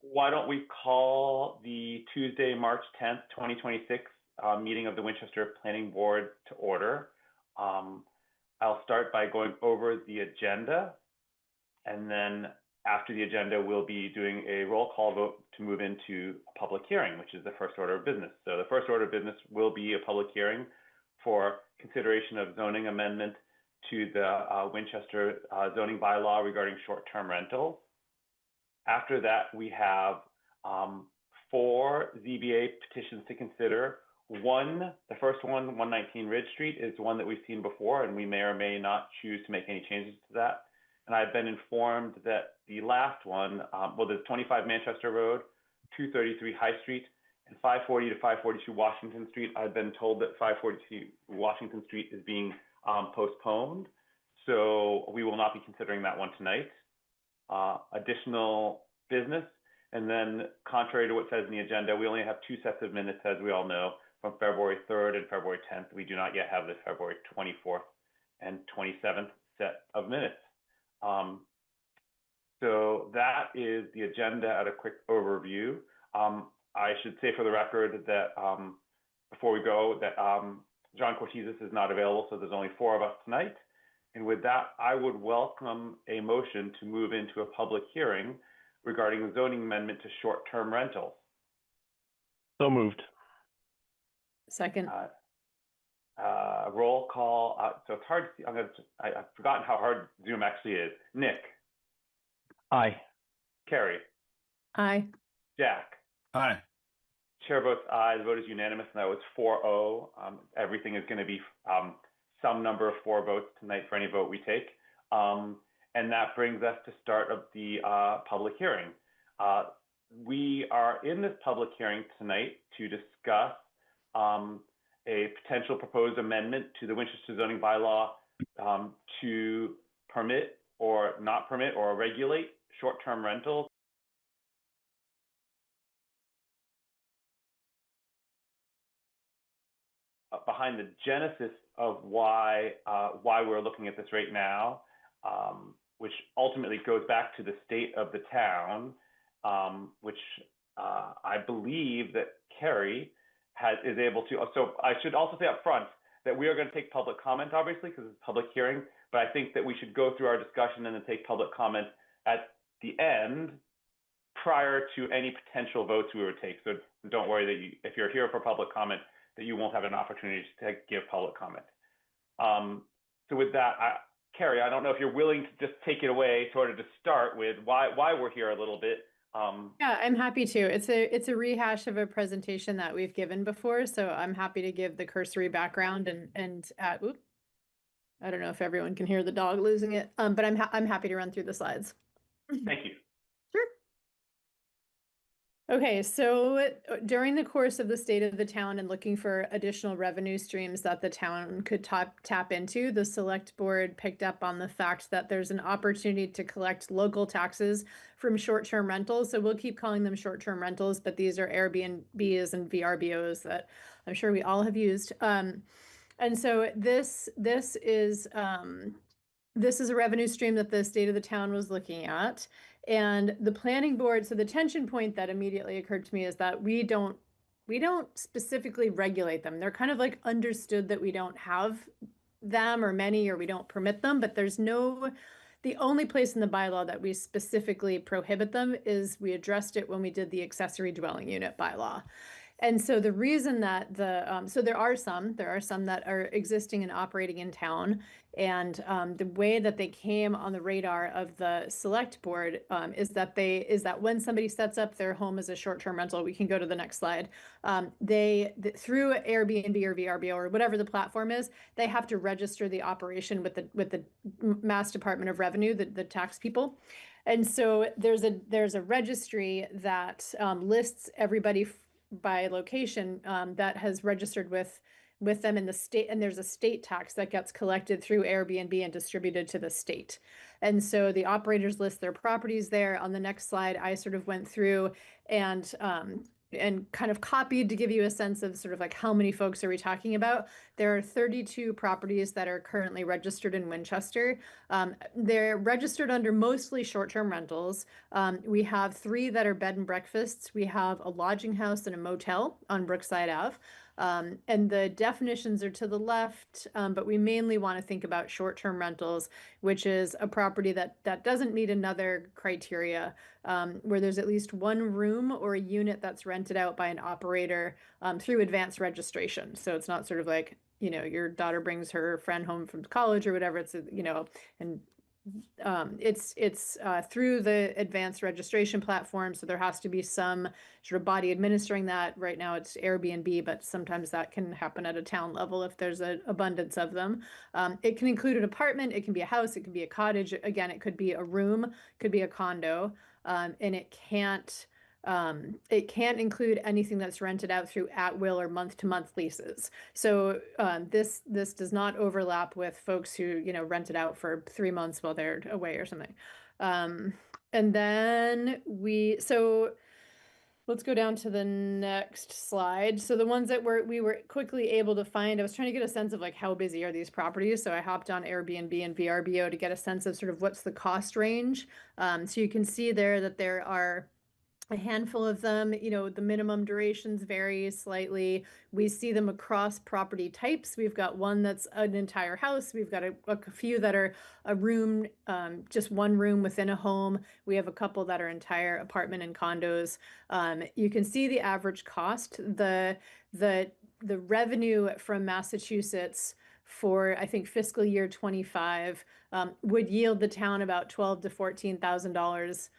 Why don't we call the Tuesday, March 10th, 2026 meeting of the Winchester Planning Board to order. I'll start by going over the agenda, and then after the agenda, we'll be doing a roll call vote to move into a public hearing, which is the first order of business. So the first order of business will be a public hearing for consideration of zoning amendment to the Winchester zoning bylaw regarding short-term rentals. After that, we have 4 ZBA petitions to consider. The first one, 119 Ridge Street, is one that we've seen before, and we may or may not choose to make any changes to that. And I've been informed that the last one, there's 25 Manchester Road, 233 High Street, and 540 to 542 Washington Street. I've been told that 542 Washington Street is being postponed, so we will not be considering that one tonight. Additional business, and then contrary to what says in the agenda, we only have 2 sets of minutes, as we all know, from February 3rd and February 10th. We do not yet have the February 24th and 27th set of minutes. So that is the agenda at a quick overview. I should say for the record that before we go that John Cortizis is not available, so there's only 4 of us tonight. And with that, I would welcome a motion to move into a public hearing regarding the zoning amendment to short-term rentals. So moved. Second. Roll call. So it's hard to see. I've forgotten how hard Zoom actually is. Nick. Aye. Carrie. Aye. Jack. Aye. Chair votes aye. The vote is unanimous, and that was 4-0. Everything is going to be some number of 4 votes tonight for any vote we take. And that brings us to start of the public hearing. We are in this public hearing tonight to discuss a potential proposed amendment to the Winchester zoning bylaw to permit or not permit or regulate short-term rentals. Behind the genesis of why we're looking at this right now, which ultimately goes back to the state of the town, which I believe that Carrie is able to. So I should also say up front that we are going to take public comment, obviously, because it's a public hearing, but I think that we should go through our discussion and then take public comment at the end prior to any potential votes we would take. So don't worry that if you're here for public comment, that you won't have an opportunity to give public comment. So with that, Carrie, I don't know if you're willing to just take it away, sort of to start with why we're here a little bit. Yeah, I'm happy to. It's a rehash of a presentation that we've given before, so I'm happy to give the cursory background and I don't know if everyone can hear the dog losing it, but I'm happy to run through the slides. Thank you. Sure. Okay, so during the course of the state of the town and looking for additional revenue streams that the town could tap into, the select board picked up on the fact that there's an opportunity to collect local taxes from short-term rentals. So we'll keep calling them short-term rentals, but these are Airbnbs and VRBOs that I'm sure we all have used. And so this is a revenue stream that the state of the town was looking at. And the planning board, so the tension point that immediately occurred to me is that we don't specifically regulate them. They're kind of like understood that we don't have them or many, or we don't permit them, but the only place in the bylaw that we specifically prohibit them is we addressed it when we did the accessory dwelling unit bylaw. And so the reason that so there are some that are existing and operating in town, and the way that they came on the radar of the select board is that when somebody sets up their home as a short-term rental, we can go to the next slide. Through Airbnb or VRBO or whatever the platform is, they have to register the operation with the Mass Department of Revenue, the tax people. And so there's a registry that lists everybody by location that has registered with them in the state, and there's a state tax that gets collected through Airbnb and distributed to the state. And so the operators list their properties there. On the next slide, I sort of went through and and kind of copied to give you a sense of sort of like how many folks are we talking about. There are 32 properties that are currently registered in Winchester. They're registered under mostly short-term rentals. We have 3 that are bed and breakfasts. We have a lodging house and a motel on Brookside Ave. And the definitions are to the left, but we mainly want to think about short-term rentals, which is a property that doesn't meet another criteria, where there's at least one room or a unit that's rented out by an operator through advanced registration. So it's not sort of like, your daughter brings her friend home from college or whatever. It's, and it's through the advanced registration platform, so there has to be some sort of body administering that. Right now it's Airbnb, but sometimes that can happen at a town level if there's an abundance of them. It can include an apartment, it can be a house, it can be a cottage. Again, it could be a room, could be a condo, and it can't include anything that's rented out through at-will or month-to-month leases. So this does not overlap with folks who, rent it out for 3 months while they're away or something. And then so let's go down to the next slide. So the ones that we were quickly able to find, I was trying to get a sense of like how busy are these properties. So I hopped on Airbnb and VRBO to get a sense of sort of what's the cost range. So you can see there that there are a handful of them. The minimum durations vary slightly. We see them across property types. We've got one that's an entire house. We've got a few that are a room, just one room within a home. We have a couple that are entire apartment and condos. You can see the average cost. The revenue from Massachusetts for, I think, fiscal year 25 would yield the town about $12,000 to $14,000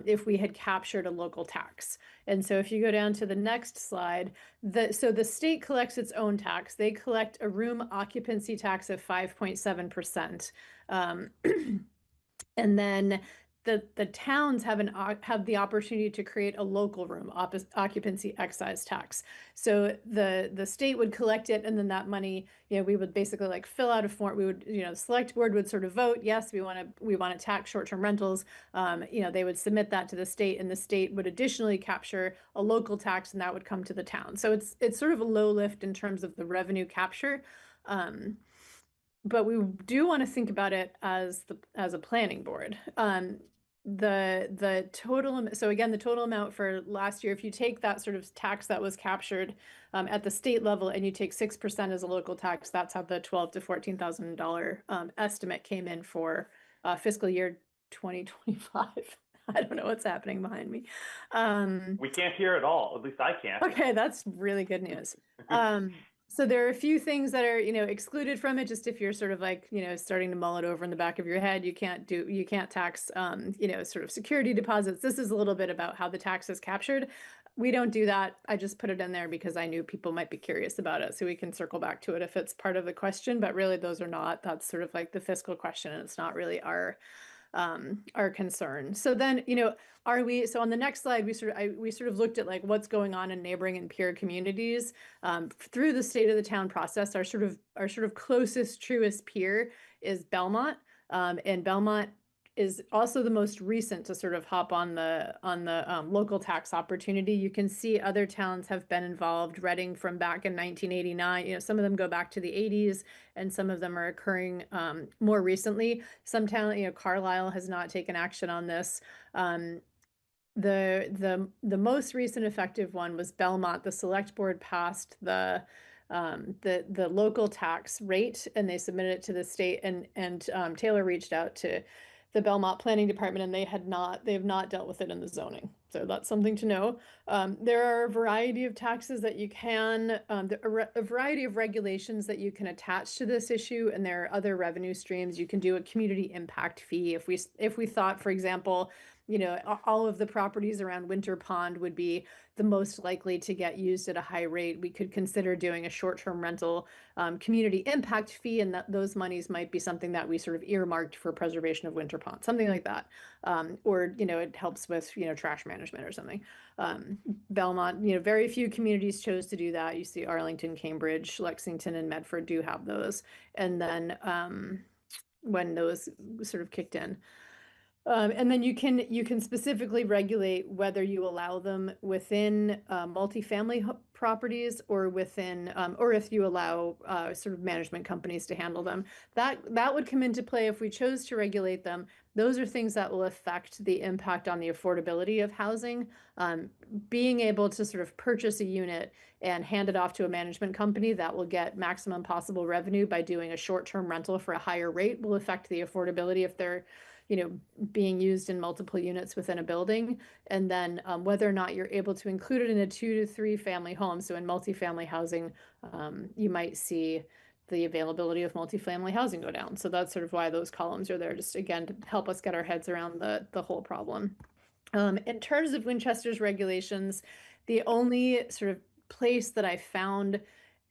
if we had captured a local tax. And so if you go down to the next slide, so the state collects its own tax. They collect a room occupancy tax of 5.7%. And then the towns have the opportunity to create a local room occupancy excise tax. So the state would collect it, and then that money, we would basically like fill out a form. We would, the select board would sort of vote, yes, we want to tax short-term rentals. They would submit that to the state, and the state would additionally capture a local tax, and that would come to the town. So it's sort of a low lift in terms of the revenue capture. But we do want to think about it as a planning board. The total, so again, the total amount for last year, if you take that sort of tax that was captured at the state level and you take 6% as a local tax, that's how the $12,000 to $14,000 estimate came in for fiscal year 2025. I don't know what's happening behind me. We can't hear it all. At least I can't. Okay, that's really good news. So there are a few things that are, excluded from it. Just if you're sort of like, starting to mull it over in the back of your head, you can't tax, sort of security deposits. This is a little bit about how the tax is captured. We don't do that. I just put it in there because I knew people might be curious about it. So we can circle back to it if it's part of the question, but really those are not. That's sort of like the fiscal question, and it's not really our concern. So then, so on the next slide, we sort of looked at like what's going on in neighboring and peer communities through the state of the town process. Our sort of closest, truest peer is Belmont, and Belmont is also the most recent to sort of hop on the local tax opportunity. You can see other towns have been involved. Reading from back in 1989. Some of them go back to the 80s, and some of them are occurring more recently. Some town, Carlisle has not taken action on this. The most recent effective one was Belmont. The select board passed the local tax rate, and they submitted it to the state, and Taylor reached out to the Belmont Planning Department, and they have not dealt with it in the zoning. So that's something to know. There are a variety of taxes that you can, a variety of regulations that you can attach to this issue, and there are other revenue streams. You can do a community impact fee. If we thought, for example, all of the properties around Winter Pond would be the most likely to get used at a high rate, we could consider doing a short-term rental community impact fee, and that those monies might be something that we sort of earmarked for preservation of Winter Pond, something like that. Or, it helps with, trash management or something. Belmont, very few communities chose to do that. You see Arlington, Cambridge, Lexington, and Medford do have those. And then when those sort of kicked in. And then you can specifically regulate whether you allow them within multifamily properties or within or if you allow sort of management companies to handle them. That would come into play if we chose to regulate them. Those are things that will affect the impact on the affordability of housing. Being able to sort of purchase a unit and hand it off to a management company that will get maximum possible revenue by doing a short-term rental for a higher rate will affect the affordability if they're, being used in multiple units within a building. And then whether or not you're able to include it in a 2 to 3 family home. So in multifamily housing, you might see the availability of multifamily housing go down. So that's sort of why those columns are there, just again to help us get our heads around the whole problem. In terms of Winchester's regulations, the only sort of place that I found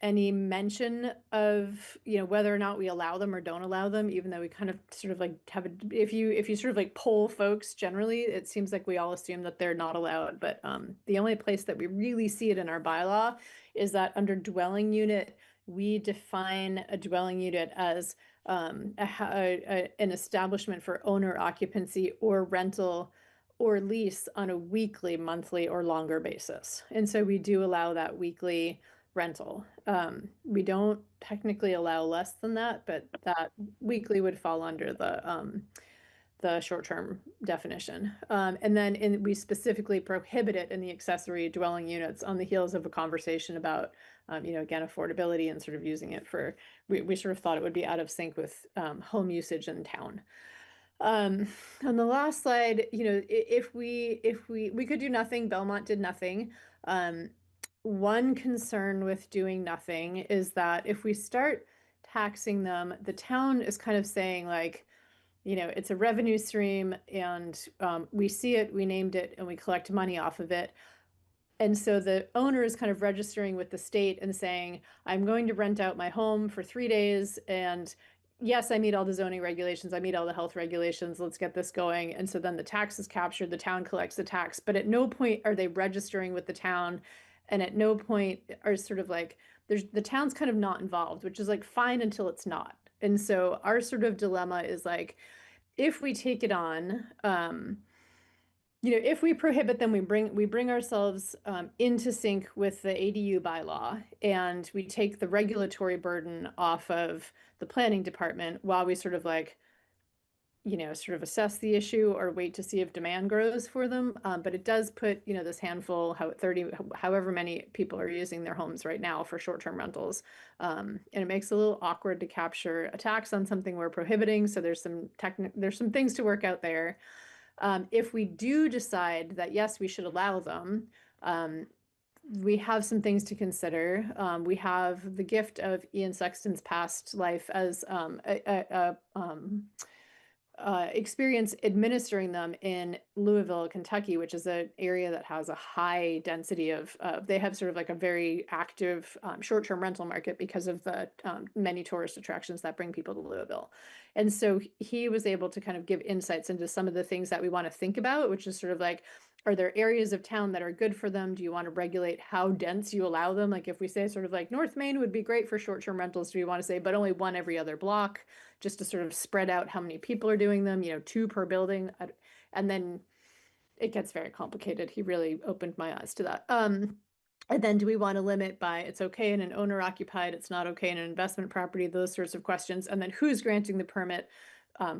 any mention of, whether or not we allow them or don't allow them, even though we kind of sort of like have a, if you sort of like poll folks generally, it seems like we all assume that they're not allowed. But the only place that we really see it in our bylaw is that under dwelling unit, we define a dwelling unit as an establishment for owner occupancy or rental or lease on a weekly, monthly, or longer basis. And so we do allow that weekly rental. We don't technically allow less than that, but that weekly would fall under the short-term definition. And then we specifically prohibit it in the accessory dwelling units on the heels of a conversation about, again, affordability and sort of using it for, we sort of thought it would be out of sync with home usage in town. On the last slide, if we could do nothing, Belmont did nothing. One concern with doing nothing is that if we start taxing them, the town is kind of saying like, it's a revenue stream and we see it, we named it, and we collect money off of it. And so the owner is kind of registering with the state and saying, I'm going to rent out my home for 3 days. And yes, I meet all the zoning regulations. I meet all the health regulations. Let's get this going. And so then the tax is captured. The town collects the tax. But at no point are they registering with the town. And at no point are sort of like, the town's kind of not involved, which is like fine until it's not. And so our sort of dilemma is like, if we take it on, if we prohibit them, we bring ourselves into sync with the ADU bylaw, and we take the regulatory burden off of the planning department while we sort of like, sort of assess the issue or wait to see if demand grows for them. But it does put, this handful, however many people are using their homes right now for short-term rentals. And it makes it a little awkward to capture a tax on something we're prohibiting. So there's some things to work out there. If we do decide that, yes, we should allow them, we have some things to consider. We have the gift of Ian Sexton's past life as experience administering them in Louisville, Kentucky, which is an area that has a high density of, they have sort of like a very active short-term rental market because of the many tourist attractions that bring people to Louisville. And so he was able to kind of give insights into some of the things that we want to think about, which is sort of like, are there areas of town that are good for them? Do you want to regulate how dense you allow them? Like if we say sort of like North Main would be great for short-term rentals, do we want to say, but only one every other block, just to sort of spread out how many people are doing them, 2 per building? And then it gets very complicated. He really opened my eyes to that. And then do we want to limit by it's okay in an owner occupied, it's not okay in an investment property, those sorts of questions. And then who's granting the permit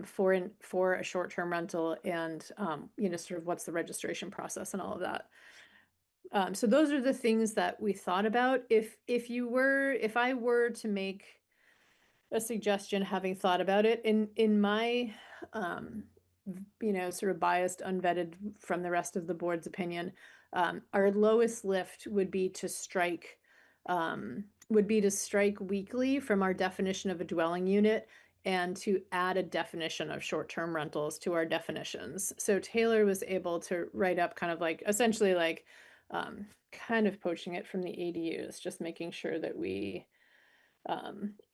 for a short-term rental, and sort of what's the registration process and all of that. So those are the things that we thought about. If I were to make a suggestion, having thought about it, in my sort of biased, unvetted from the rest of the board's opinion, our lowest lift would be to strike weekly from our definition of a dwelling unit, and to add a definition of short-term rentals to our definitions. So Taylor was able to write up kind of like essentially like kind of poaching it from the ADUs, just making sure that we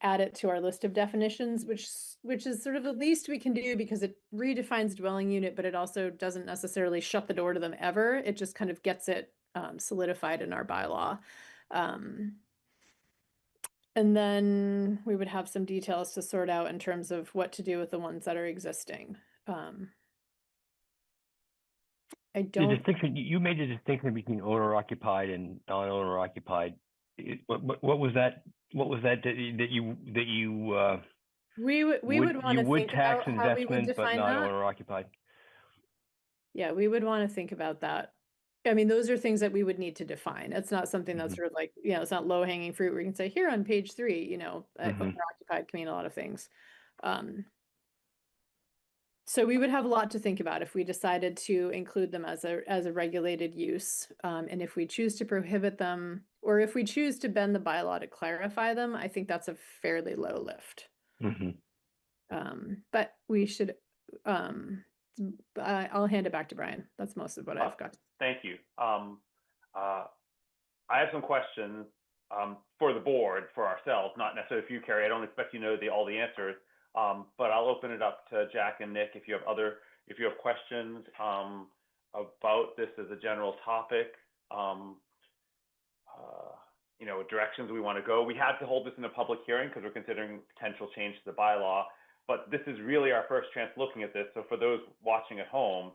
add it to our list of definitions, which is sort of the least we can do because it redefines dwelling unit, but it also doesn't necessarily shut the door to them ever. It just kind of gets it solidified in our bylaw. And then we would have some details to sort out in terms of what to do with the ones that are existing. I The don't, distinction, you made the distinction between owner occupied and non-owner occupied. What was that? What was that we would want you to would think tax about how we would investment but define not that. owner occupied? Yeah, we would want to think about that. I mean, those are things that we would need to define. It's not something that's Mhm. sort of like, it's not low hanging fruit where you can say here on page 3, owner Mhm. occupied can mean a lot of things. So we would have a lot to think about if we decided to include them as a regulated use. And if we choose to prohibit them, or if we choose to bend the bylaw to clarify them, I think that's a fairly low lift. Mhm. But we should, I'll hand it back to Brian. That's most of what I've got. Thank you. I have some questions for the board, for ourselves, not necessarily for you, Carrie. I don't expect you to know all the answers, but I'll open it up to Jack and Nick if you have questions about this as a general topic. Directions we want to go. We had to hold this in a public hearing because we're considering potential change to the bylaw, but this is really our first chance looking at this. So for those watching at home,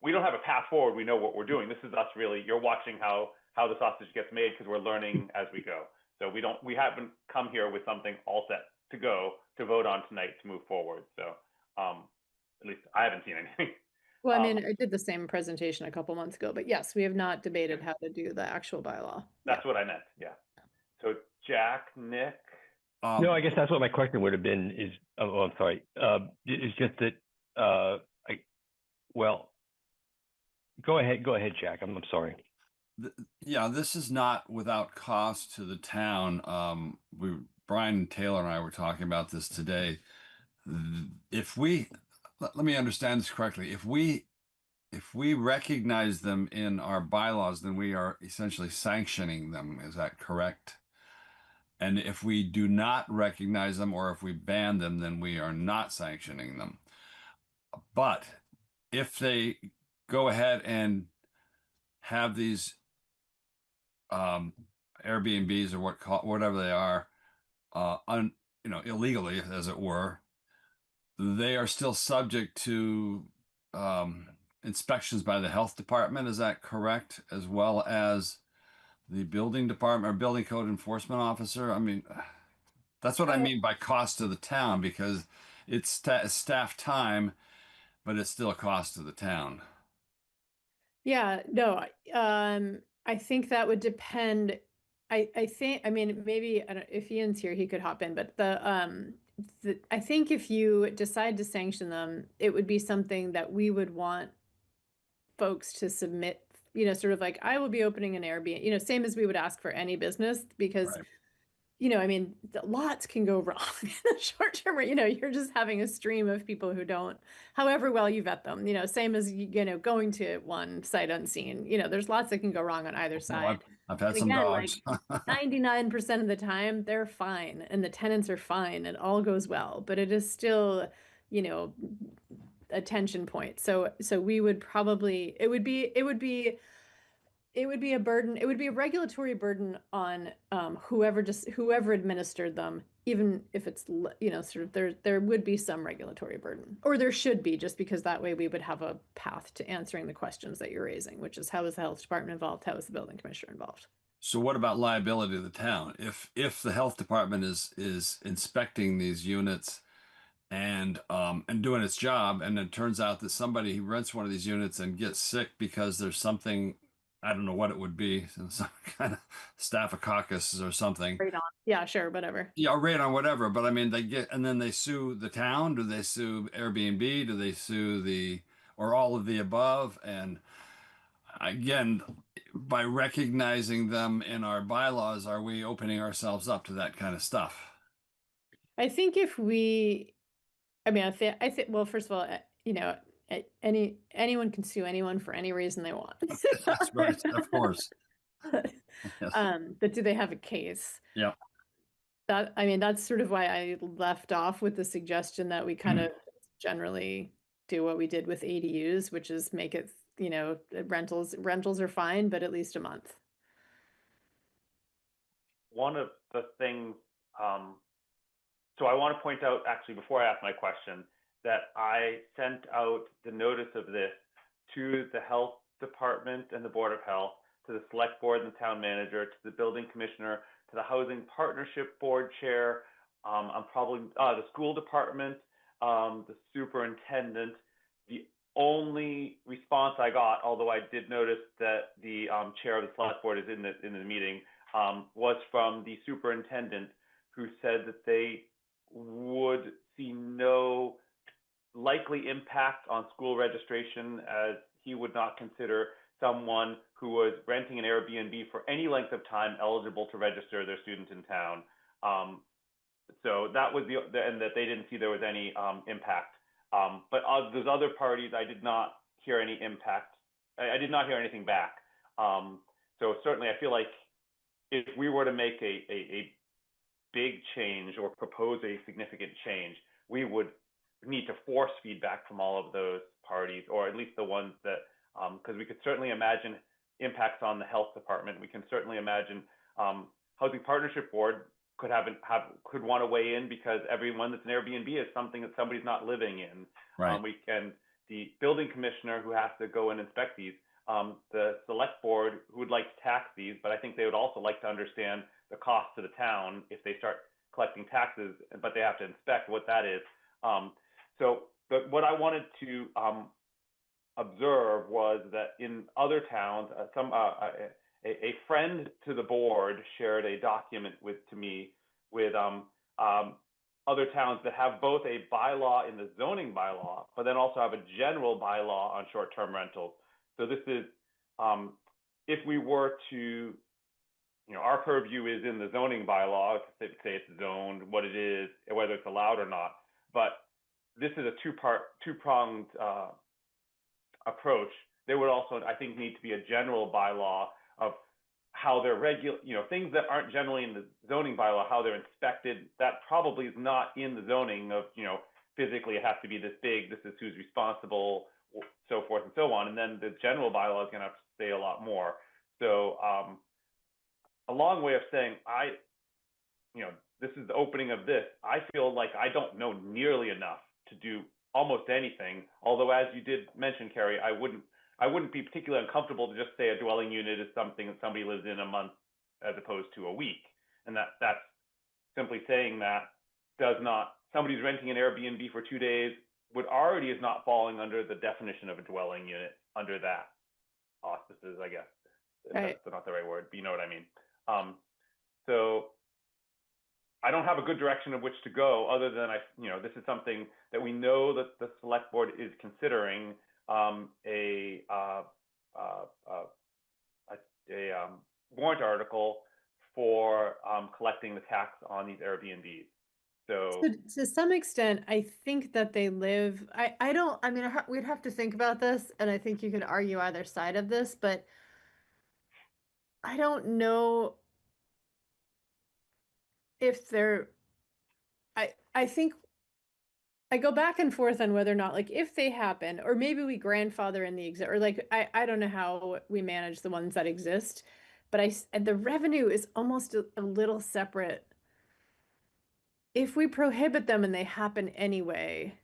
we don't have a path forward. We know what we're doing. This is us really. You're watching how the sausage gets made because we're learning as we go. So we haven't come here with something all set to go to vote on tonight to move forward. So at least I haven't seen anything. Well, I mean, I did the same presentation a couple months ago, but yes, we have not debated how to do the actual bylaw. That's what I meant. Yeah. So Jack, Nick. No, I guess that's what my question would have been is, I'm sorry. It's just that, well, go ahead, Jack. I'm sorry. Yeah, this is not without cost to the town. Brian Taylor and I were talking about this today. If we, let me understand this correctly. If we recognize them in our bylaws, then we are essentially sanctioning them. Is that correct? And if we do not recognize them or if we ban them, then we are not sanctioning them. But if they go ahead and have these Airbnbs or whatever they are, illegally, as it were, they are still subject to inspections by the health department. Is that correct? As well as the building department or building code enforcement officer. I mean, that's what I mean by cost to the town, because it's staff time, but it's still a cost to the town. Yeah, no, I think that would depend. I think, I mean, maybe I don't, if Ian's here, he could hop in, but I think if you decide to sanction them, it would be something that we would want folks to submit, sort of like, I will be opening an Airbnb, same as we would ask for any business, because Right. I mean, lots can go wrong in the short term. You're just having a stream of people who don't, however well you vet them, same as, going to one sight unseen, there's lots that can go wrong on either Oh, side. I've had And some again, dogs. like 99% of the time, they're fine and the tenants are fine and all goes well, but it is still, a tension point. So we would probably, it would be a burden. It would be a regulatory burden on whoever administered them, even if it's sort of there would be some regulatory burden, or there should be, just because that way we would have a path to answering the questions that you're raising, which is how is the health department involved, how is the building commissioner involved. So what about liability of the town? If the health department is inspecting these units and doing its job, and it turns out that somebody who rents one of these units and gets sick because there's something, I don't know what it would be, some kind of staphylococcus or something. Right on. Yeah, sure, whatever. Yeah, right on whatever. But I mean, and then they sue the town. Do they sue Airbnb? Do they sue or all of the above? And again, by recognizing them in our bylaws, are we opening ourselves up to that kind of stuff? I think if we, I mean, I think, well, first of all, anyone can sue anyone for any reason they want. That's right, of course. Yes. But do they have a case? Yeah. I mean, that's sort of why I left off with the suggestion that we kind of generally do what we did with ADUs, which is make it, rentals are fine, but at least a month. One of the things, so I want to point out, actually, before I ask my question, that I sent out the notice of this to the health department and the Board of Health, to the select board and the town manager, to the building commissioner, to the housing partnership board chair. I'm probably the school department, the superintendent. The only response I got, although I did notice that the chair of the select board is in the meeting, was from the superintendent, who said that they would see no likely impact on school registration, as he would not consider someone who was renting an Airbnb for any length of time eligible to register their student in town. So that was and that they didn't see there was any impact. But those other parties, I did not hear any impact. I did not hear anything back. So certainly I feel like if we were to make a big change or propose a significant change, we would need to force feedback from all of those parties, or at least the ones that, because we could certainly imagine impacts on the health department. We can certainly imagine housing partnership board could want to weigh in, because everyone that's an Airbnb is something that somebody's not living in. Right. The building commissioner who has to go and inspect these, the select board who would like to tax these, but I think they would also like to understand the cost to the town if they start collecting taxes, but they have to inspect what that is. What I wanted to observe was that in other towns, a friend to the board shared a document to me with other towns that have both a bylaw in the zoning bylaw, but then also have a general bylaw on short-term rentals. So this is, if we were to, our purview is in the zoning bylaw, say it's zoned, what it is, whether it's allowed or not. But this is a two-pronged approach. There would also, I think, need to be a general bylaw of how they're things that aren't generally in the zoning bylaw, how they're inspected. That probably is not in the zoning of, physically it has to be this big, this is who's responsible, so forth and so on. And then the general bylaw is going to have to say a lot more. So a long way of saying, this is the opening of this. I feel like I don't know nearly enough to do almost anything. Although, as you did mention, Carrie, I wouldn't be particularly uncomfortable to just say a dwelling unit is something that somebody lives in a month as opposed to a week. And that's simply saying that somebody's renting an Airbnb for 2 days is not falling under the definition of a dwelling unit under that auspices, I guess. Right. That's not the right word, but you know what I mean. So I don't have a good direction of which to go, other than this is something that we know that the select board is considering a warrant article for collecting the tax on these Airbnbs. So to some extent, I think that they live. We'd have to think about this, and I think you could argue either side of this, but I don't know if they're. I think I go back and forth on whether or not, like, if they happen, or maybe we grandfather in the exist, or like, I don't know how we manage the ones that exist, but the revenue is almost a little separate. If we prohibit them and they happen anyway,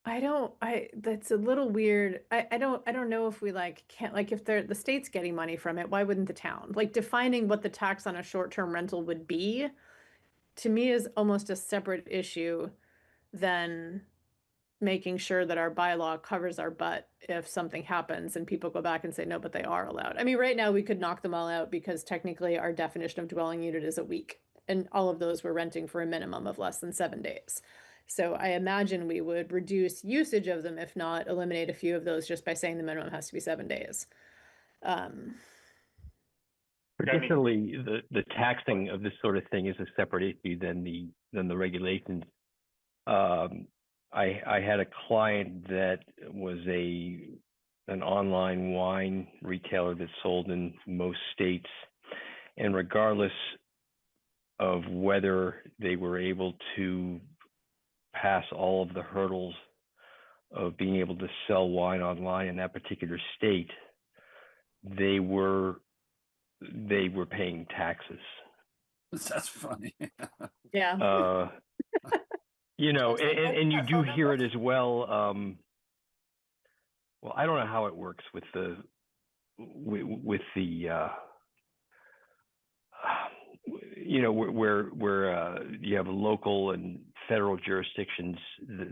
that's a little weird. I don't know if we can't, if the state's getting money from it, why wouldn't the town? Like, defining what the tax on a short-term rental would be, to me, is almost a separate issue than making sure that our bylaw covers our butt if something happens and people go back and say, no, but they are allowed. I mean, right now we could knock them all out because technically our definition of dwelling unit is a week, and all of those were renting for a minimum of less than 7 days. So I imagine we would reduce usage of them, if not eliminate a few of those, just by saying the minimum has to be 7 days. Particularly the taxing of this sort of thing is a separate issue than the regulations. I had a client that was an online wine retailer that sold in most states, and regardless of whether they were able to pass all of the hurdles of being able to sell wine online in that particular state, they were paying taxes. That's funny. Yeah. And you do hear it as well. Well, I don't know how it works with the where you have local and federal jurisdictions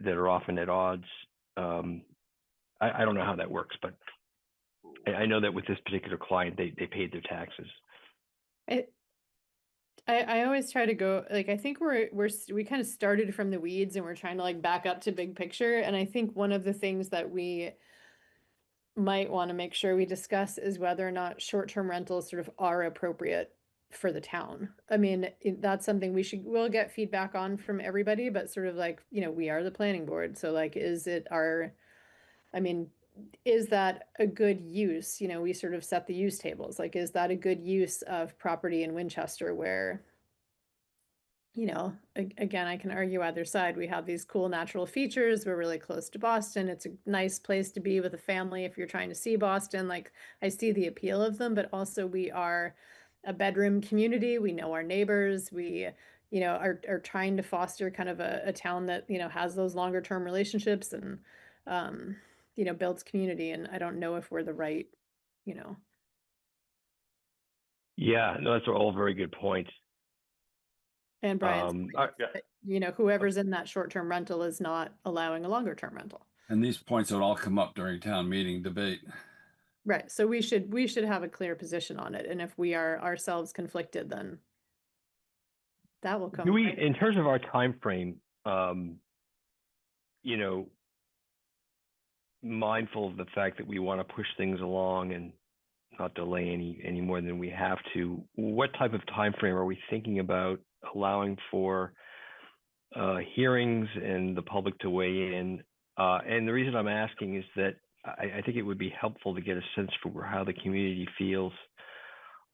that are often at odds. I don't know how that works, but I know that with this particular client, they paid their taxes. I always try to go, like, I think we kind of started from the weeds and we're trying to like back up to big picture. And I think one of the things that we might want to make sure we discuss is whether or not short-term rentals sort of are appropriate for the town. I mean, that's something we'll get feedback on from everybody, but sort of like, we are the planning board. So like, I mean, is that a good use? We sort of set the use tables. Like, is that a good use of property in Winchester where, again, I can argue either side. We have these cool natural features. We're really close to Boston. It's a nice place to be with a family if you're trying to see Boston. Like, I see the appeal of them, but also we are a bedroom community. We know our neighbors. We, are trying to foster kind of a town that, has those longer term relationships and, builds community. And I don't know if we're the right, Yeah, no, that's all very good points. And Brian's, whoever's in that short-term rental is not allowing a longer-term rental. And these points would all come up during town meeting debate. Right. So we should have a clear position on it. And if we are ourselves conflicted, then that will come. Do we, in terms of our time frame, mindful of the fact that we want to push things along and not delay any more than we have to, what type of time frame are we thinking about allowing for hearings and the public to weigh in? And the reason I'm asking is that I think it would be helpful to get a sense for how the community feels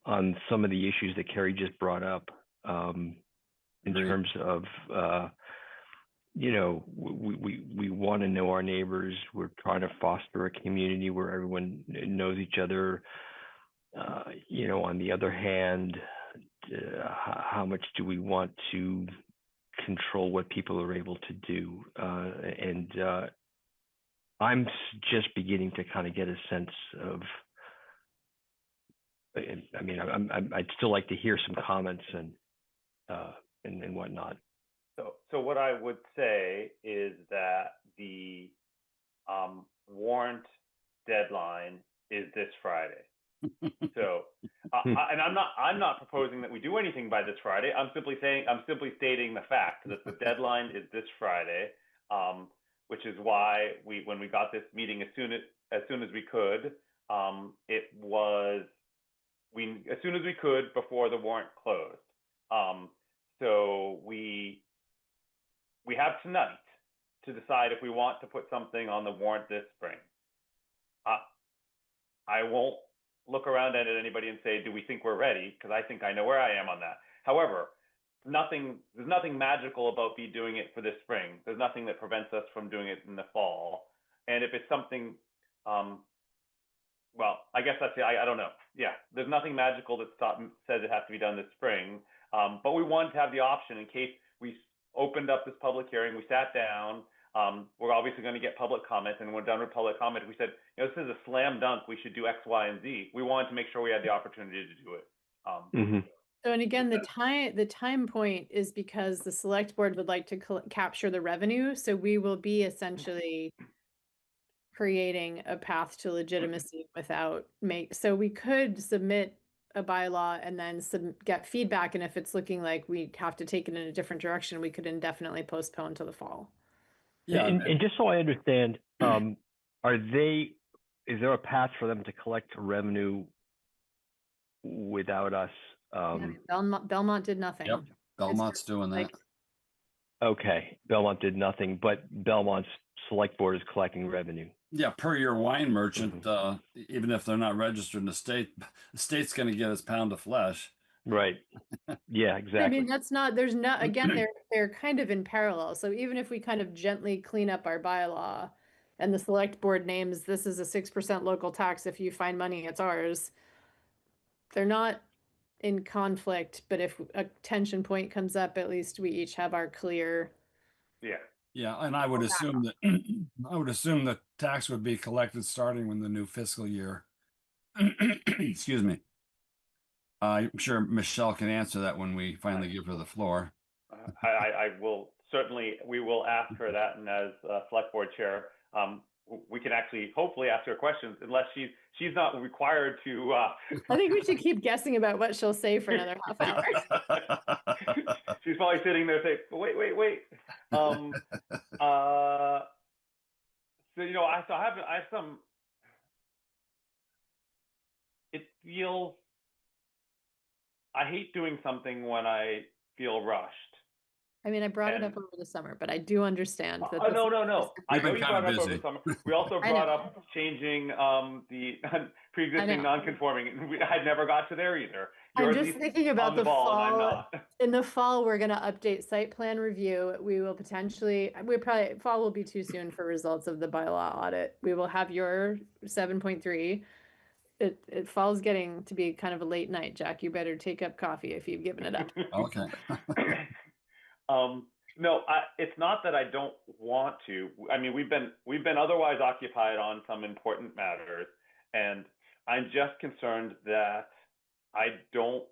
on some of the issues that Carrie just brought up, in terms of, we want to know our neighbors. We're trying to foster a community where everyone knows each other. On the other hand, how much do we want to control what people are able to do? And I'm just beginning to kind of get a sense of, I mean, I'd still like to hear some comments and whatnot. So what I would say is that the warrant deadline is this Friday. So, and I'm not proposing that we do anything by this Friday. I'm simply stating the fact that the deadline is this Friday, which is why when we got this meeting as soon as we could, it was as soon as we could before the warrant closed. So we have tonight to decide if we want to put something on the warrant this spring. I won't look around at anybody and say, do we think we're ready? Because I think I know where I am on that. However, there's nothing magical about me doing it for this spring. There's nothing that prevents us from doing it in the fall. And if it's something, well, I guess that's it. I don't know. Yeah, there's nothing magical that says it has to be done this spring. But we wanted to have the option in case we opened up this public hearing, we sat down, we're obviously going to get public comment, and when we're done with public comment, we said, this is a slam dunk, we should do X, Y, and Z. We wanted to make sure we had the opportunity to do it. So, and again, the time point is because the select board would like to capture the revenue. So we will be essentially creating a path to legitimacy so we could submit a bylaw and then get feedback. And if it's looking like we have to take it in a different direction, we could indefinitely postpone to the fall. Yeah. And just so I understand, is there a path for them to collect revenue without us? Belmont did nothing. Yep. Belmont's doing that. Okay. Belmont did nothing, but Belmont's select board is collecting revenue. Yeah, per your wine merchant, even if they're not registered in the state's going to get its pound of flesh. Right. Yeah, exactly. I mean, again, they're kind of in parallel. So even if we kind of gently clean up our bylaw and the select board names, this is a 6% local tax. If you find money, it's ours. They're not in conflict, but if a tension point comes up, at least we each have our clear. Yeah. Yeah, and I would assume that I would assume the tax would be collected starting when the new fiscal year. Excuse me. I'm sure Michelle can answer that when we finally give her the floor. I will certainly, we will ask her that, and as select board chair, we can actually hopefully ask her questions, unless she's not required to. I think we should keep guessing about what she'll say for another half hour. She's probably sitting there saying, wait. So I have some. It feels. I hate doing something when I feel rushed. I mean, I brought it up over the summer, but I do understand that. No. I know been you kinda brought it up over busy. the summer. We also I brought know. up changing the I pre-existing know. non-conforming. I never got to there either. You're I'm at just least thinking about on the the ball, and I'm fall. not. In the fall, we're going to update site plan review. We will potentially, fall will be too soon for results of the bylaw audit. We will have your 7.3. It fall's getting to be kind of a late night, Jack. You better take up coffee if you've given it up. Okay. No, it's not that I don't want to. I mean, we've been otherwise occupied on some important matters, and I'm just concerned that I don't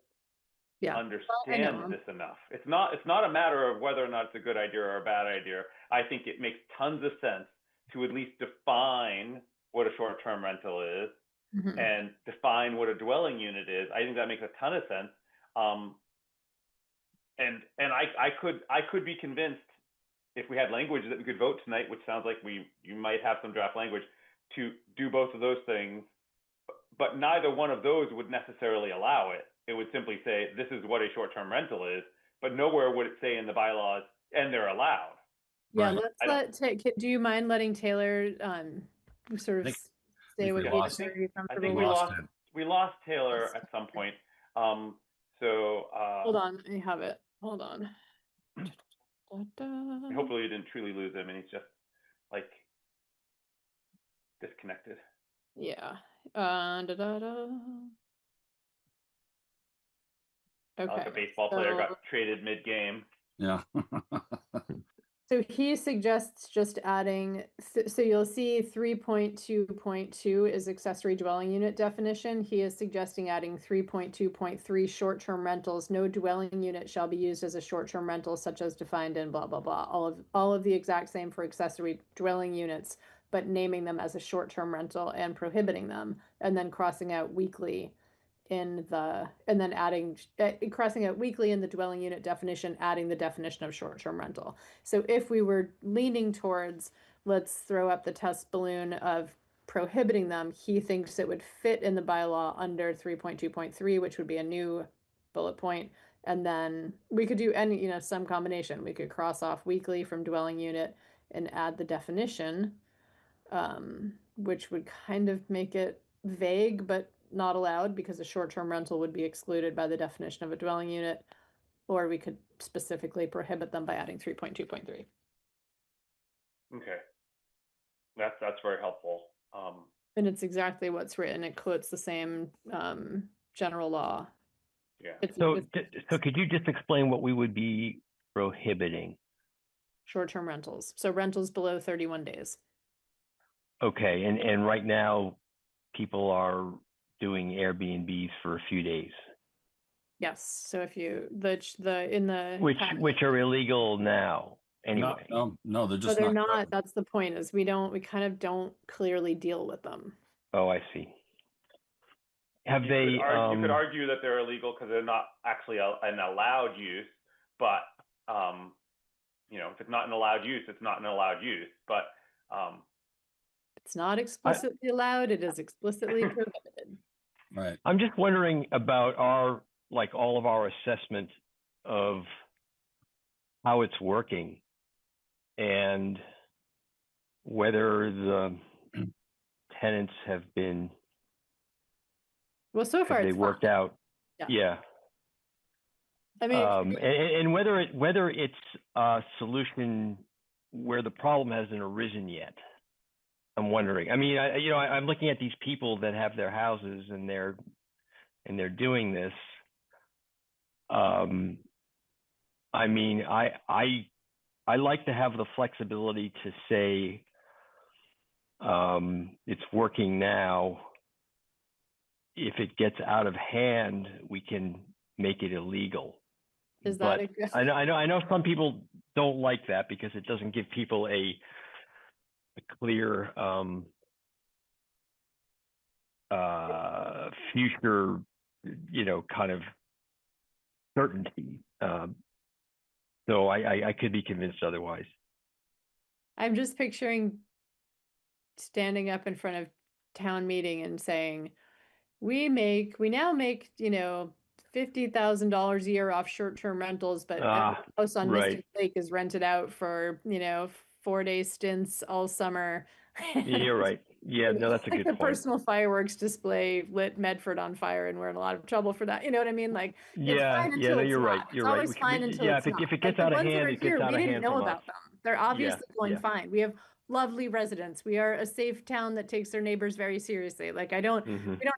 Yeah. understand this enough. It's not a matter of whether or not it's a good idea or a bad idea. I think it makes tons of sense to at least define what a short-term rental is Mhm. and define what a dwelling unit is. I think that makes a ton of sense. And I could be convinced, if we had language that we could vote tonight, which sounds like you might have some draft language, to do both of those things, but neither one of those would necessarily allow it. It would simply say this is what a short-term rental is, but nowhere would it say in the bylaws, and they're allowed. Yeah, Right. do you mind letting Taylor sort of think- say what we he lost is? I Are you I comfortable think with? we lost Taylor at some point. Hold on, I have it. Hold on. Hopefully you didn't truly lose him and he's just like disconnected. Yeah. Like a Okay. baseball player got traded mid-game. Yeah. So he suggests just adding, so you'll see 3.2.2 is accessory dwelling unit definition. He is suggesting adding 3.2.3 short-term rentals. No dwelling unit shall be used as a short-term rental such as defined in blah, blah, blah. All of the exact same for accessory dwelling units, but naming them as a short-term rental and prohibiting them, and then crossing out weekly and then adding crossing out weekly in the dwelling unit definition, adding the definition of short-term rental. So if we were leaning towards, let's throw up the test balloon of prohibiting them, he thinks it would fit in the bylaw under 3.2.3, which would be a new bullet point. And then we could do any, some combination. We could cross off weekly from dwelling unit and add the definition, which would kind of make it vague, but not allowed, because a short-term rental would be excluded by the definition of a dwelling unit, or we could specifically prohibit them by adding 3.2.3. Okay. That's very helpful. And it's exactly what's written. It quotes the same general law. Yeah. So could you just explain what we would be prohibiting? Short-term rentals. So rentals below 31 days. Okay, and right now people are doing Airbnbs for a few days. Yes. So if you in the which are illegal now anyway. No, they're just they're not. covered. That's the point, is we kind of don't clearly deal with them. Oh, I see. Have you they? Could argue that they're illegal because they're not actually an allowed use, but if it's not an allowed use, it's not an allowed use. But it's not explicitly allowed. It is explicitly prohibited. Right. I'm just wondering about all of our assessment of how it's working and whether the tenants have been, well, so far they worked out. Yeah. I mean, and whether it's a solution where the problem hasn't arisen yet. I'm wondering. I mean, I'm looking at these people that have their houses and they're doing this. I mean, I I like to have the flexibility to say it's working now. If it gets out of hand, we can make it illegal. Is But that a good? I know some people don't like that because it doesn't give people a clear future, kind of certainty. So I could be convinced otherwise. I'm just picturing standing up in front of town meeting and saying, we now make, $50,000 a year off short-term rentals, but every house on Right. Mystic Lake is rented out for, 4-day stints all summer. You're right. Yeah, no, that's a Like good the point. personal fireworks display lit Medford on fire, and we're in a lot of trouble for that. You know what I mean? Like, it's Yeah, fine yeah, until no, it's you're not. right. It's You're right. always fine until Yeah, it's if not. it Like gets the out of ones that hand, are it here, gets out we of didn't hand know from us. about them. They're obviously going Yeah. fine. We have lovely residents. We are a safe town that takes their neighbors very seriously. Like we don't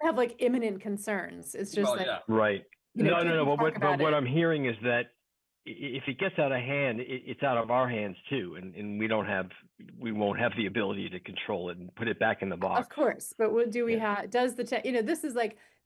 have like imminent concerns. It's just Well, yeah. Right. No. people talk But about what it. I'm hearing is that if it gets out of hand, it's out of our hands too, and we won't have the ability to control it and put it back in the box. Of course, but what do we Yeah. have?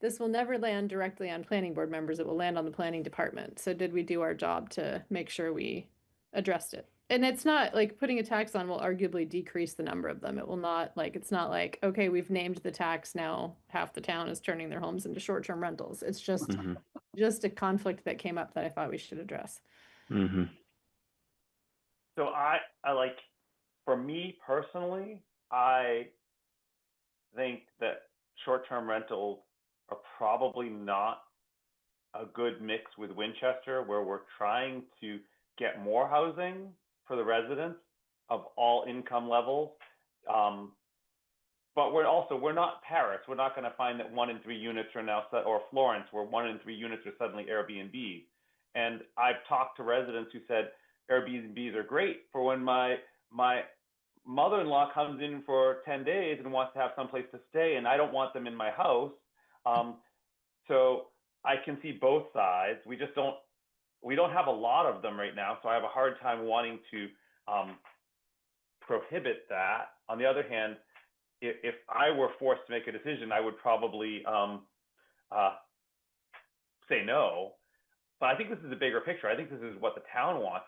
This will never land directly on planning board members. It will land on the planning department. So did we do our job to make sure we addressed it? And it's not like putting a tax on will arguably decrease the number of them. It will not it's not like, okay, we've named the tax, now half the town is turning their homes into short-term rentals. It's just a conflict that came up that I thought we should address. So I like, for me personally, I think that short-term rentals are probably not a good mix with Winchester, where we're trying to get more housing for the residents of all income levels. But we're not Paris. We're not going to find that 1 in 3 units are now, or Florence, where 1 in 3 units are suddenly Airbnb. And I've talked to residents who said Airbnbs are great for when my mother-in-law comes in for 10 days and wants to have someplace to stay, and I don't want them in my house. So I can see both sides. We don't have a lot of them right now, so I have a hard time wanting to prohibit that. On the other hand, if I were forced to make a decision, I would probably say no. But I think this is a bigger picture. I think this is what the town wants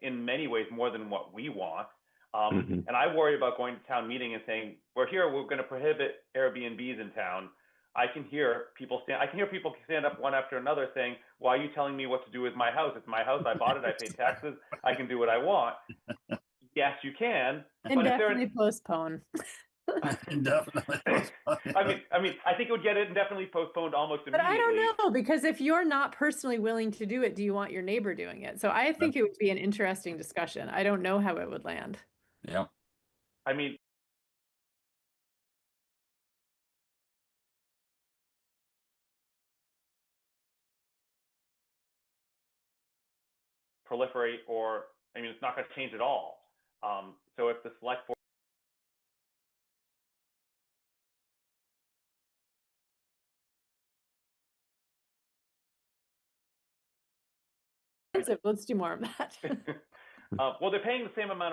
in many ways more than what we want. And I worry about going to town meeting and saying, we're going to prohibit Airbnbs in town. I can hear people stand up one after another saying, why are you telling me what to do with my house? It's my house. I bought it. I pay taxes. I can do what I want. Yes, you can. Indefinitely postpone. Indefinitely postpone. I mean, I think it would get it indefinitely postponed almost immediately. But I don't know, because if you're not personally willing to do it, do you want your neighbor doing it? So I think it would be an interesting discussion. I don't know how it would land. Yep. I mean, proliferate, it's not going to change at all. So if the select board let's do more of that. well, they're paying the same amount.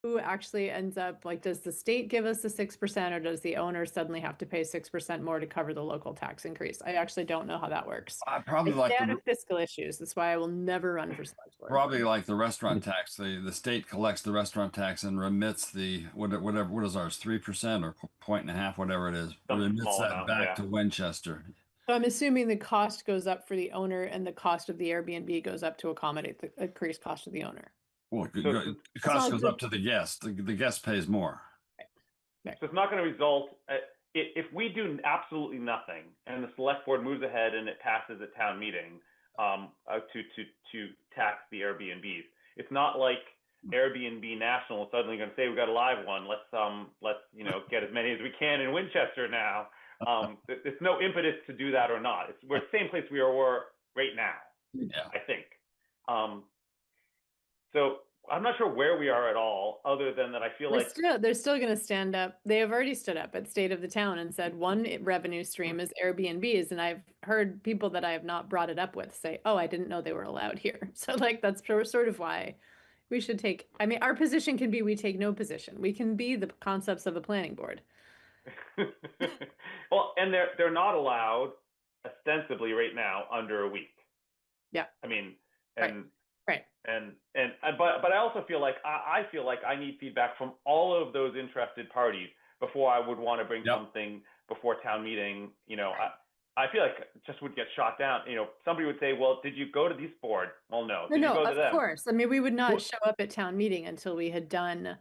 Who actually ends up, does the state give us the 6%, or does the owner suddenly have to pay 6% more to cover the local tax increase? I actually don't know how that works. I probably like the fiscal issues. That's why I will never run for select board. Probably like the restaurant tax. The state collects the restaurant tax and remits the whatever. What is ours? 3% or 1.5%, whatever it is. Remits that back to Winchester. So I'm assuming the cost goes up for the owner, and the cost of the Airbnb goes up to accommodate the increased cost of the owner. Well, the cost goes up to the guest. The guest pays more. Right. So it's not going to result. If we do absolutely nothing, and the select board moves ahead and it passes at town meeting to tax the Airbnbs, it's not like Airbnb National is suddenly going to say, we've got a live one. Let's get as many as we can in Winchester now. There's no impetus to do that or not. We're the same place we were right now. Yeah, I think. So I'm not sure where we are at all, other than that I feel like They're still going to stand up. They have already stood up at State of the Town and said one revenue stream is Airbnbs, and I've heard people that I have not brought it up with say, "Oh, I didn't know they were allowed here." So like that's sort of why we should take. I mean, our position can be we take no position. We can be the concepts of a planning board. well, and they're not allowed ostensibly right now under a week. Yeah. I mean, and right. But I also feel like I feel like I need feedback from all of those interested parties before I would want to bring something before town meeting. You know, I feel like it just would get shot down. You know, somebody would say, "Well, did you go to this board?" Well, no. Did you go to them? Of course. I mean, we would not show up at town meeting until we had done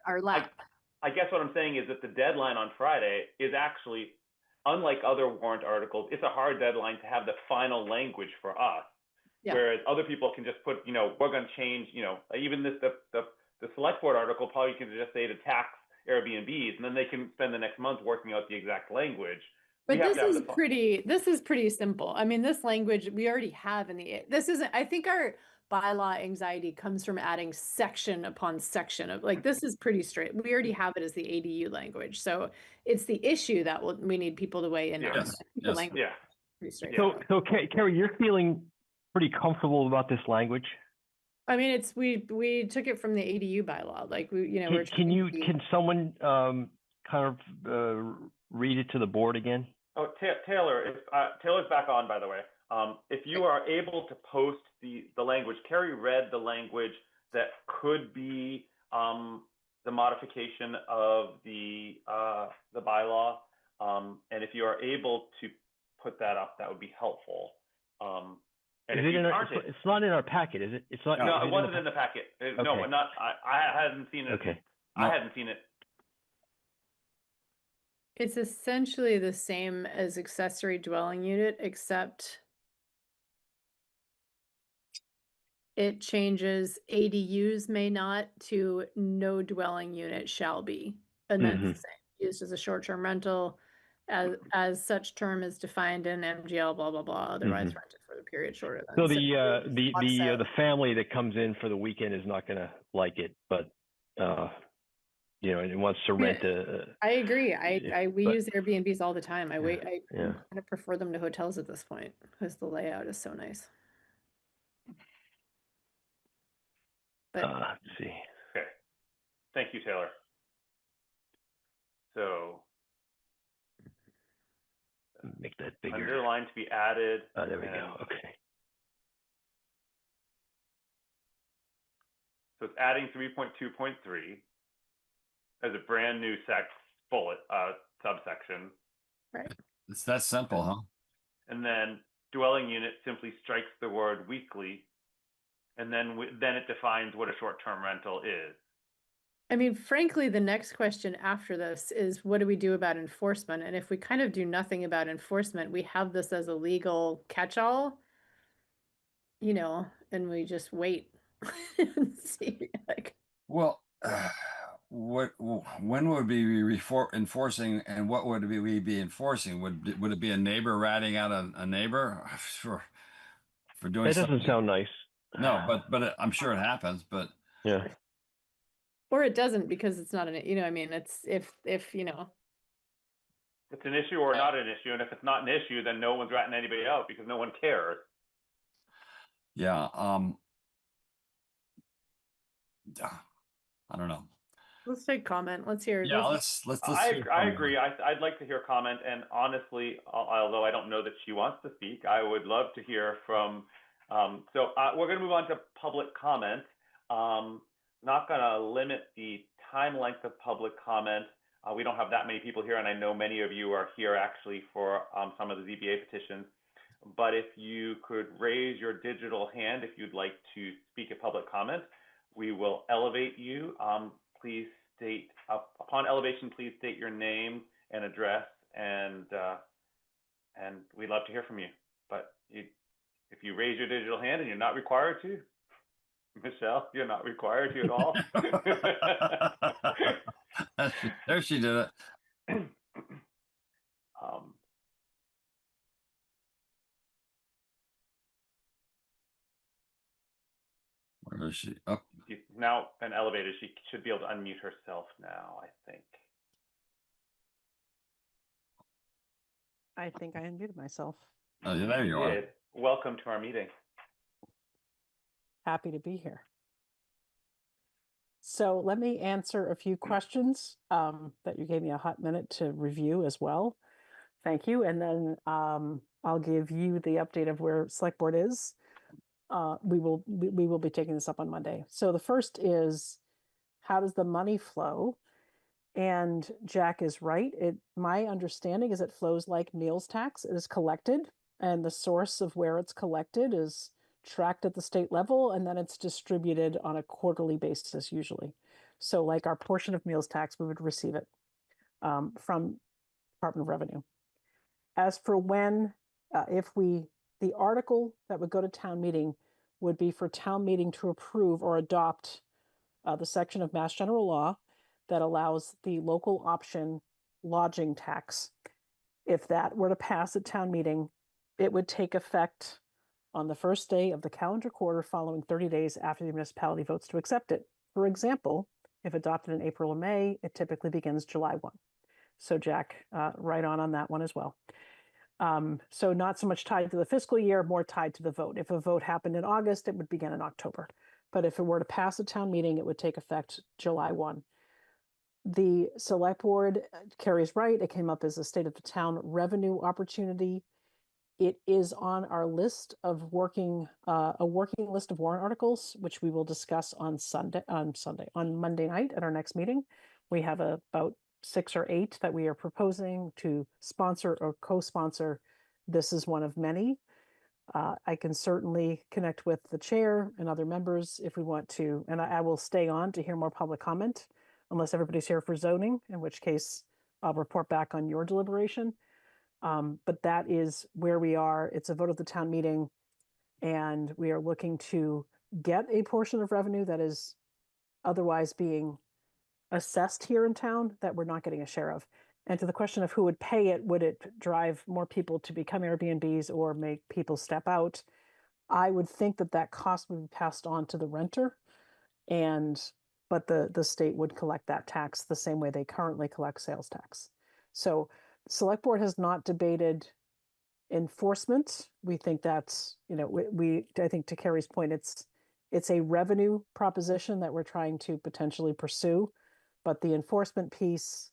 our lap. I guess what I'm saying is that the deadline on Friday is actually, unlike other warrant articles, it's a hard deadline to have the final language for us. Yeah. Whereas other people can just put, you know, we're going to change, you know, even the select board article probably can just say to tax Airbnbs, and then they can spend the next month working out the exact language. But this is pretty simple. I mean, this language we already have in the, this isn't, I think our bylaw anxiety comes from adding section upon section of like, this is pretty straight. We already have it as the ADU language. So it's the issue that we need people to weigh in on. Yes. Language. Yeah. Pretty straight. So Carrie, you're feeling pretty comfortable about this language? I mean, it's we took it from the ADU bylaw. Like we, you know, can someone kind of read it to the board again? Oh, Taylor, Taylor's back on, by the way. If you are able to post the language, Carrie read the language that could be the modification of the bylaw, and if you are able to put that up, that would be helpful. And is it it's not in our packet, is it? It's not. No, it wasn't in the packet. Okay. No, not. I hadn't seen it. Okay. I hadn't seen it. It's essentially the same as accessory dwelling unit, except it changes ADUs may not to no dwelling unit shall be. And that's the same, used as a short-term rental as such term is defined in MGL, blah, blah, blah, otherwise rented for the period shorter than. So the family that comes in for the weekend is not going to like it, but you know, and wants to rent I agree. We use Airbnbs all the time. I kind of prefer them to hotels at this point because the layout is so nice. But let's see. Okay. Thank you, Taylor. So make that bigger. Underline to be added. There we go. Okay. So it's adding 3.2.3 as a brand new subsection. Right. It's that simple, huh? And then dwelling unit simply strikes the word weekly, and then it defines what a short-term rental is. I mean, frankly, the next question after this is what do we do about enforcement? And if we kind of do nothing about enforcement, we have this as a legal catch-all, you know, and we just wait and see. Like, well, when would we be enforcing, and what would we be enforcing? Would it be a neighbor ratting out a neighbor for doing? That doesn't sound nice. No, but I'm sure it happens. But yeah. Or it doesn't because it's not an, you know, I mean, it's if you know. It's an issue or not an issue, and if it's not an issue, then no one's ratting anybody out because no one cares. Yeah. I don't know. Let's take comment. Let's hear. Yeah, let's I agree. I'd like to hear comment, and honestly, although I don't know that she wants to speak, I would love to hear from. So we're going to move on to public comment. Not going to limit the time length of public comment. We don't have that many people here, and I know many of you are here actually for some of the ZBA petitions. But if you could raise your digital hand if you'd like to speak at public comment, we will elevate you. Please state, upon elevation, please state your name and address, and we'd love to hear from you. But if you raise your digital hand and you're not required to, Michelle, you're not required to at all. There she did it. Where is she? Oh, She's now been elevated. She should be able to unmute herself now, I think. I think I unmuted myself. oh yeah, there you are. Did. Welcome to our meeting. Happy to be here. So let me answer a few questions that you gave me a hot minute to review as well. Thank you. And then I'll give you the update of where Select Board is. We will be taking this up on Monday. So the first is, how does the money flow? And Jack is right. My understanding is it flows like meals tax. It is collected, and the source of where it's collected is tracked at the state level, and then it's distributed on a quarterly basis usually. So like our portion of meals tax, we would receive it from Department of Revenue. As for when, the article that would go to town meeting would be for town meeting to approve or adopt the section of Mass General Law that allows the local option lodging tax. If that were to pass at town meeting, it would take effect on the first day of the calendar quarter following 30 days after the municipality votes to accept it. For example, if adopted in April or May, it typically begins July 1. So Jack, right on that one as well. So not so much tied to the fiscal year, more tied to the vote. If a vote happened in August, it would begin in October. But if it were to pass a town meeting, it would take effect July 1. The Select Board, Carrie's right, it came up as a state of the town revenue opportunity. It is on our list of a working list of warrant articles, which we will discuss on Monday night at our next meeting. We have about 6 or 8 that we are proposing to sponsor or co-sponsor. This is one of many. I can certainly connect with the chair and other members if we want to, and I will stay on to hear more public comment, unless everybody's here for zoning, in which case I'll report back on your deliberation. But that is where we are. It's a vote of the town meeting, and we are looking to get a portion of revenue that is otherwise being assessed here in town that we're not getting a share of. And to the question of who would pay it, would it drive more people to become Airbnbs or make people step out? I would think that cost would be passed on to the renter, but the state would collect that tax the same way they currently collect sales tax. So the Select Board has not debated enforcement. We think that's, I think to Carrie's point, it's a revenue proposition that we're trying to potentially pursue, but the enforcement piece,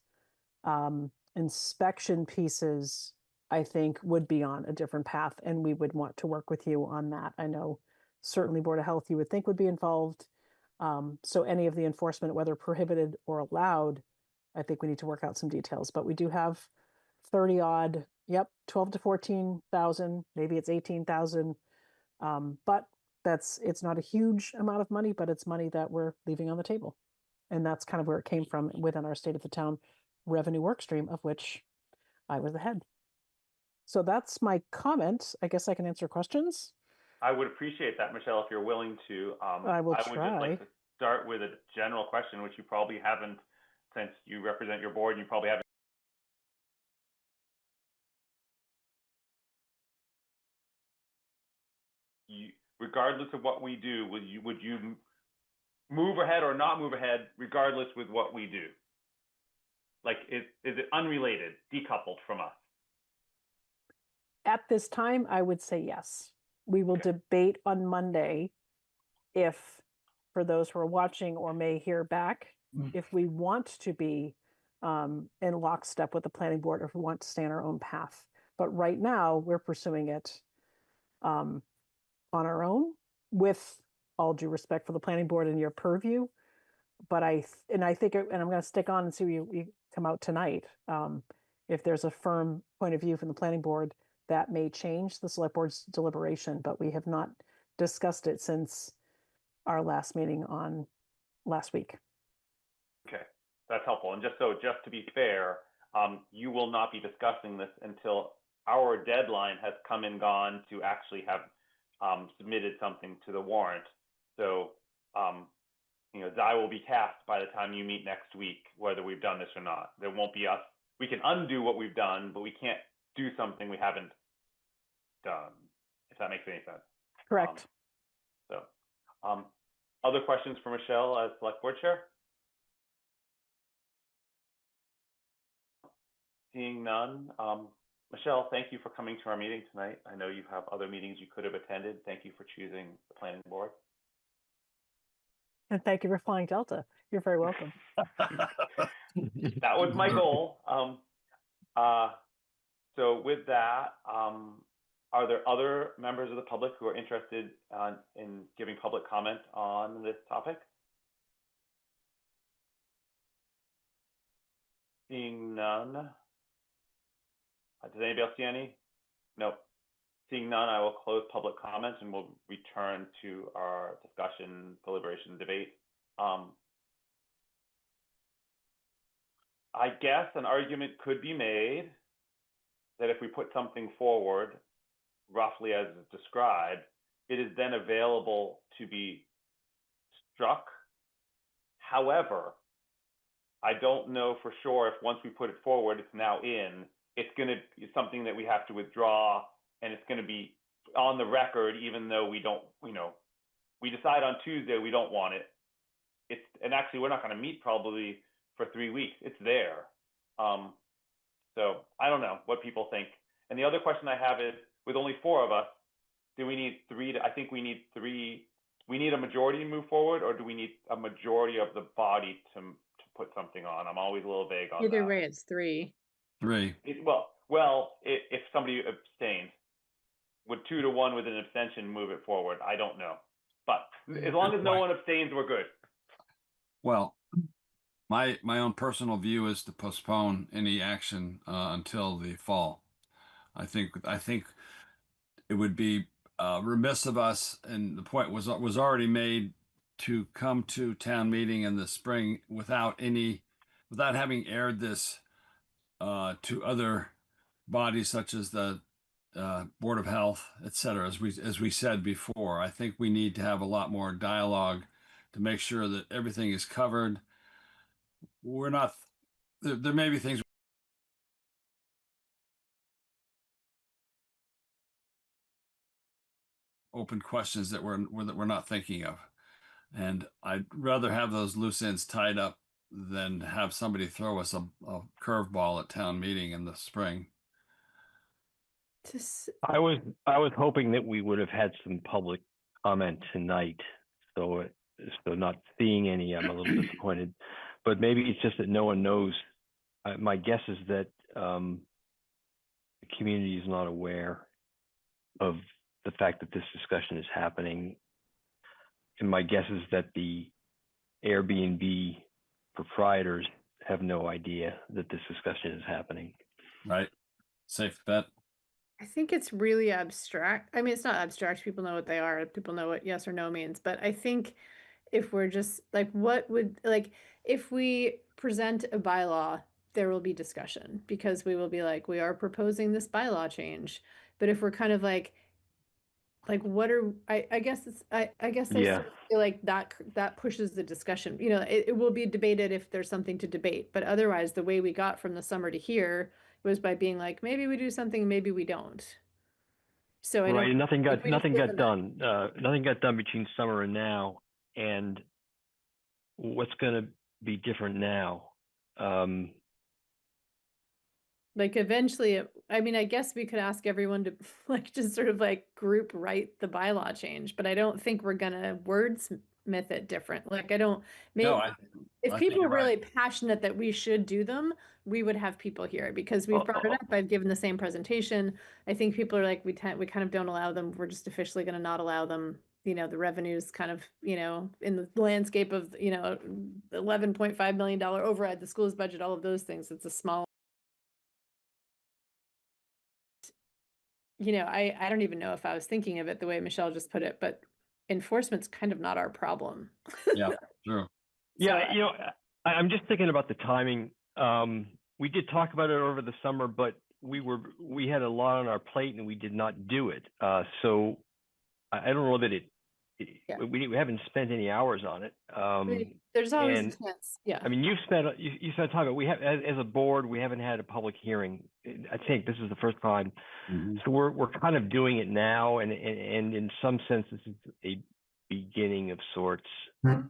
inspection pieces, I think would be on a different path, and we would want to work with you on that. I know certainly Board of Health you would think would be involved. So any of the enforcement, whether prohibited or allowed, I think we need to work out some details, but we do have 30 odd, 12 to 14,000, maybe it's 18,000. But it's not a huge amount of money, but it's money that we're leaving on the table. And that's kind of where it came from within our state of the town revenue work stream, of which I was the head. So that's my comment. I guess I can answer questions. I would appreciate that, Michelle, if you're willing to. I will I would try. just like to start with a general question, which you probably haven't, since you represent your board, you probably haven't. Regardless of what we do, would you move ahead or not move ahead, regardless with what we do? Like, is it unrelated, decoupled from us? At this time, I would say yes. We will debate on Monday if, for those who are watching or may hear back, if we want to be in lockstep with the planning board or if we want to stay on our own path. But right now, we're pursuing it on our own, with all due respect for the planning board and your purview. But I think, and I'm going to stick on and see where you come out tonight. If there's a firm point of view from the planning board, that may change the select board's deliberation, but we have not discussed it since our last meeting on last week. Okay, that's helpful. And just to be fair, you will not be discussing this until our deadline has come and gone to actually have submitted something to the warrant. So, die will be cast by the time you meet next week, whether we've done this or not. There won't be us. We can undo what we've done, but we can't do something we haven't done, if that makes any sense. Correct. Other questions for Michelle as Select Board Chair? Seeing none. Michelle, thank you for coming to our meeting tonight. I know you have other meetings you could have attended. Thank you for choosing the planning board. And thank you for flying Delta. You're very welcome. That was my goal. So with that, are there other members of the public who are interested in giving public comment on this topic? Seeing none. Does anybody else see any? Nope. Seeing none, I will close public comments and we'll return to our discussion, deliberation, debate. I guess an argument could be made that if we put something forward, roughly as described, it is then available to be struck. However, I don't know for sure if once we put it forward, it's now in, it's going to be something that we have to withdraw, and it's going to be on the record, even though we don't, we decide on Tuesday we don't want it. And actually, we're not going to meet probably for 3 weeks. It's there. So I don't know what people think. And the other question I have is, with only 4 of us, do we need 3 I think we need 3. We need a majority to move forward, or do we need a majority of the body to put something on? I'm always a little vague on that. Either way, it's 3. 3. If somebody abstains, would 2 to 1 with an abstention move it forward? I don't know. But as long as no one abstains, we're good. Well, my own personal view is to postpone any action until the fall. I think it would be remiss of us, and the point was already made, to come to town meeting in the spring without having aired this to other bodies such as the Board of Health, et cetera. As we said before, I think we need to have a lot more dialogue to make sure that everything is covered. We're not, there may be things, open questions that we're not thinking of. And I'd rather have those loose ends tied up than have somebody throw us a curveball at town meeting in the spring. I was hoping that we would have had some public comment tonight. So not seeing any, I'm a little disappointed. But maybe it's just that no one knows. My guess is that the community is not aware of the fact that this discussion is happening. And my guess is that the Airbnb proprietors have no idea that this discussion is happening. Right. Safe bet. I think it's really abstract. I mean, it's not abstract. People know what they are. People know what yes or no means. But I think if we're just like, if we present a bylaw, there will be discussion, because we will be like, we are proposing this bylaw change. But if we're kind of like what are, I guess I guess I sort of feel like that pushes the discussion. It will be debated if there's something to debate. But otherwise, the way we got from the summer to here was by being like, maybe we do something, maybe we don't. So I don't. Nothing got done. Nothing got done between summer and now. And what's going to be different now? Eventually, I guess we could ask everyone to just sort of group write the bylaw change, but I don't think we're gonna wordsmith it different. If people are really passionate that we should do them, we would have people here, because we've brought it up. I've given the same presentation. I think people are like, we kind of don't allow them. We're just officially going to not allow them. The revenues kind of, in the landscape of, $11.5 million override, the school's budget, all of those things. It's a small. I don't even know if I was thinking of it the way Michelle just put it, but enforcement's kind of not our problem. Yeah, true. Yeah, I'm just thinking about the timing. We did talk about it over the summer, but we had a lot on our plate and we did not do it. So I don't know that we haven't spent any hours on it. There's always a chance. Yeah. You spent time. We have, as a board, we haven't had a public hearing. I think this is the first time. Mm-hmm. So we're kind of doing it now, and in some sense, this is beginning of sorts. And,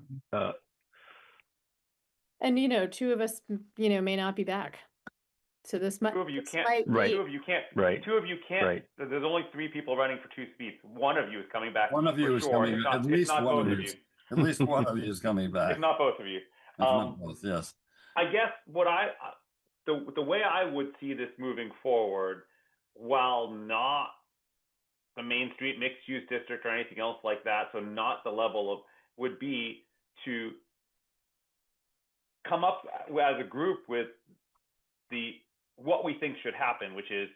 two of us, may not be back. So this might, Two of you this can't. might Right. be, Two of you can't. Right. Two of you can't. Right. There's only 3 people running for 2 seats. One of you is coming back. One of you for is sure. coming. If not, At if least not one both of of you. you. At least one of you is coming back. If not both of you. If not both, yes. I guess what the way I would see this moving forward, while not the Main Street mixed use district or anything else like that, so not the level of, would be to come up as a group with what we think should happen, which is,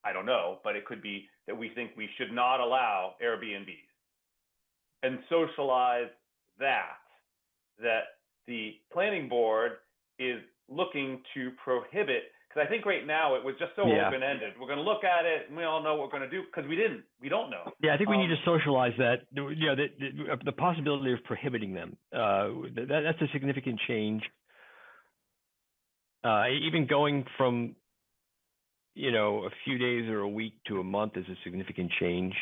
I don't know, but it could be that we think we should not allow Airbnbs, and socialize that the planning board is looking to prohibit, because I think right now it was just so open-ended. We're going to look at it and we all know what we're going to do, because we don't know. Yeah, I think we need to socialize that. The possibility of prohibiting them. That's a significant change. Even going from, a few days or a week to a month is a significant change.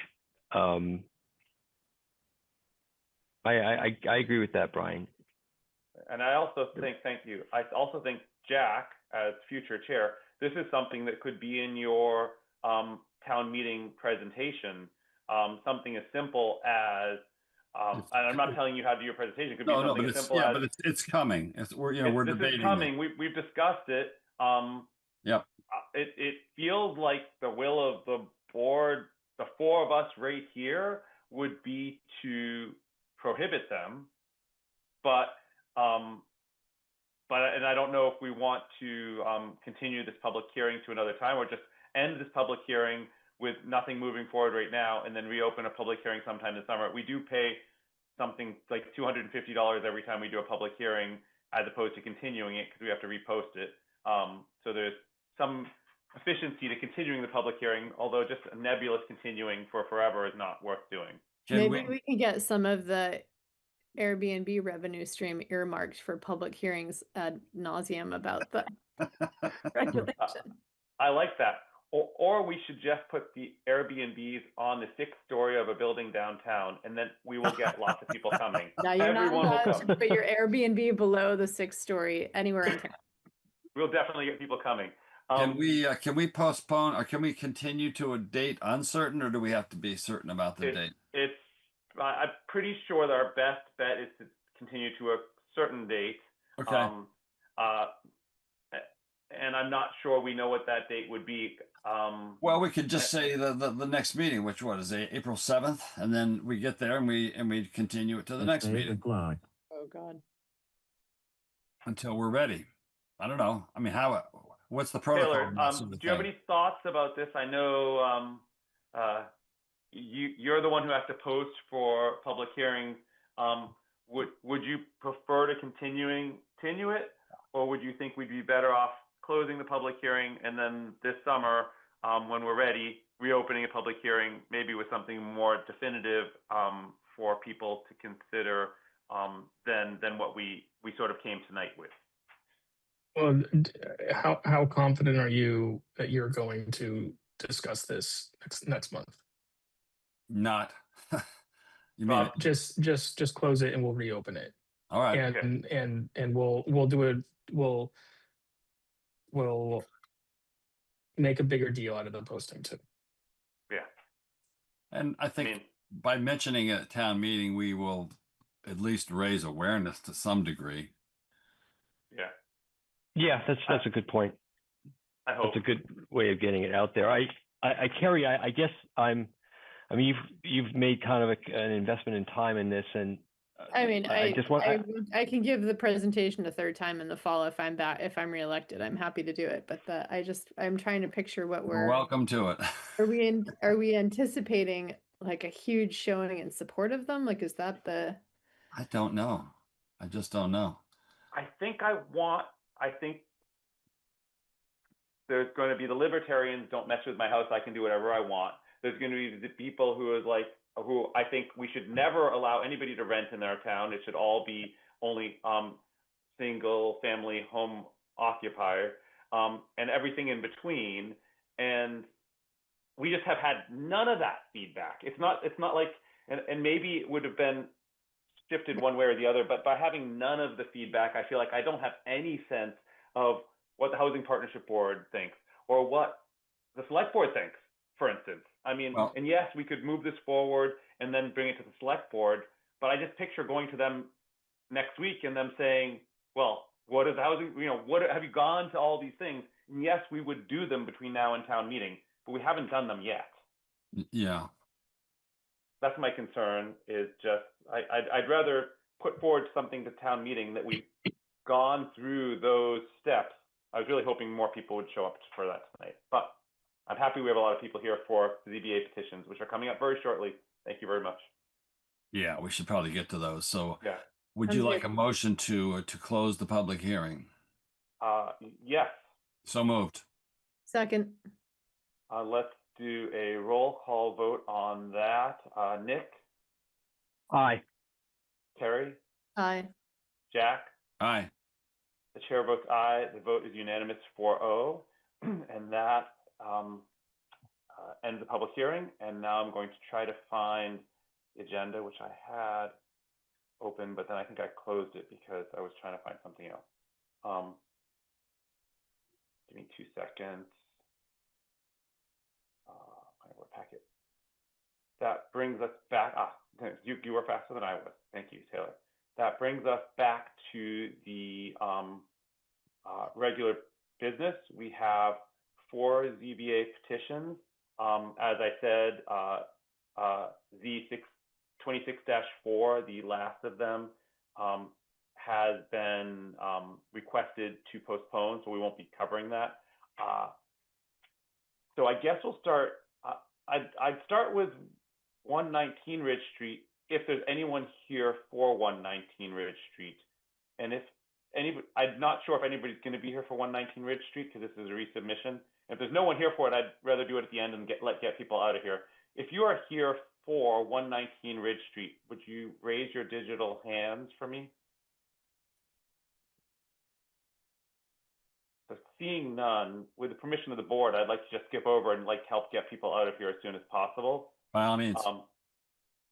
I agree with that, Brian. And I also think, thank you. I also think, Jack, as future chair, this is something that could be in your town meeting presentation. Something as simple as, and I'm not telling you how to do your presentation. It could be something as simple as, but it's coming. We're debating. This is coming. We've discussed it. Yep. It feels like the will of the board, the 4 of us right here, would be to prohibit them, but and I don't know if we want to continue this public hearing to another time, or just end this public hearing with nothing moving forward right now, and then reopen a public hearing sometime this summer. We do pay something like $250 every time we do a public hearing, as opposed to continuing it, because we have to repost it. So there's some efficiency to continuing the public hearing, although just a nebulous continuing for forever is not worth doing. maybe we can get some of the Airbnb revenue stream earmarked for public hearings ad nauseum about the regulation. I like that. Or we should just put the Airbnbs on the 6th story of a building downtown, and then we will get lots of people coming. Now you're Everyone not will allowed come. to put your Airbnb below the 6th story anywhere in town. We'll definitely get people coming. Can we postpone, or can we continue to a date uncertain, or do we have to be certain about the date? I'm pretty sure that our best bet is to continue to a certain date. Okay. And I'm not sure we know what that date would be. Well, we could just say the next meeting, which is April 7th, and then we get there and we continue it to the next meeting. Oh God. Until we're ready. I don't know. I mean, what's the protocol? Taylor, do you have any thoughts about this? I know you're the one who has to post for public hearings. Would you prefer to continue it, or would you think we'd be better off closing the public hearing and then this summer, when we're ready, reopening a public hearing, maybe with something more definitive for people to consider than what we sort of came tonight with? Well, how confident are you that you're going to discuss this next month? Not. You mean just close it and we'll reopen it. All right. And we'll do it. We'll make a bigger deal out of the posting too. Yeah. And I think by mentioning it at town meeting, we will at least raise awareness to some degree. Yeah. Yeah, that's a good point. I hope. That's a good way of getting it out there. Carrie, I guess you've made kind of an investment in time in this, and I can give the presentation a 3rd time in the fall if I'm back, if I'm reelected. I'm happy to do it, but I'm trying to picture what we're welcome to it. Are we anticipating like a huge showing in support of them? Like, is that I don't know. I just don't know. I think there's going to be the libertarians, don't mess with my house, I can do whatever I want. There's going to be the people who I think we should never allow anybody to rent in our town. It should all be only single family home occupier, and everything in between. And we just have had none of that feedback. It's not like and maybe it would have been shifted one way or the other, but by having none of the feedback, I feel like I don't have any sense of what the Housing Partnership Board thinks or what the select board thinks, for instance. I mean, Well- and yes, we could move this forward and then bring it to the select board, but I just picture going to them next week and them saying, well, what is housing, what have you gone to all these things? And yes, we would do them between now and town meeting, but we haven't done them yet. Yeah. That's my concern, is just, I'd rather put forward something to town meeting that we've gone through those steps. I was really hoping more people would show up for that tonight, but I'm happy we have a lot of people here for the ZBA petitions, which are coming up very shortly. Thank you very much. Yeah, we should probably get to those. So Yeah. would Sounds you like good. a motion to close the public hearing? Yes. So moved. Second, Let's do a roll call vote on that. Nick, Aye. Terry, aye. Jack, Aye. the chair votes aye. The vote is unanimous 4-0, and that ends the public hearing. And now I'm going to try to find the agenda, which I had open, but then I think I closed it because I was trying to find something else. Give me 2 seconds. My Word packet. That brings us back. You were faster than I was. Thank you, Taylor. That brings us back to the regular business. We have 4 ZBA petitions. As I said, Z26-4, the last of them, has been requested to postpone, so we won't be covering that. So I guess we'll start. I'd start with 119 Ridge Street, if there's anyone here for 119 Ridge Street. And if anybody, I'm not sure if anybody's going to be here for 119 Ridge Street because this is a resubmission. If there's no one here for it, I'd rather do it at the end and get people out of here. If you are here for 119 Ridge Street, would you raise your digital hands for me? So seeing none, with the permission of the board, I'd like to just skip over and help get people out of here as soon as possible. By all means.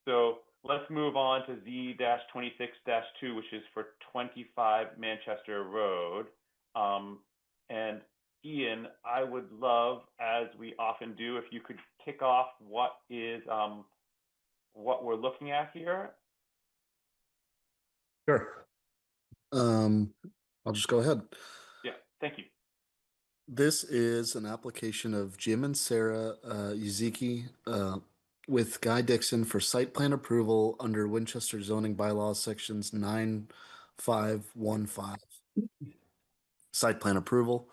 So let's move on to Z-26-2, which is for 25 Manchester Road. And Ian, I would love, as we often do, if you could kick off what we're looking at here. Sure. I'll just go ahead. Yeah, thank you. This is an application of Jim and Sarah Uziki with Guy Dixon for site plan approval under Winchester zoning bylaws sections 9515. Site plan approval.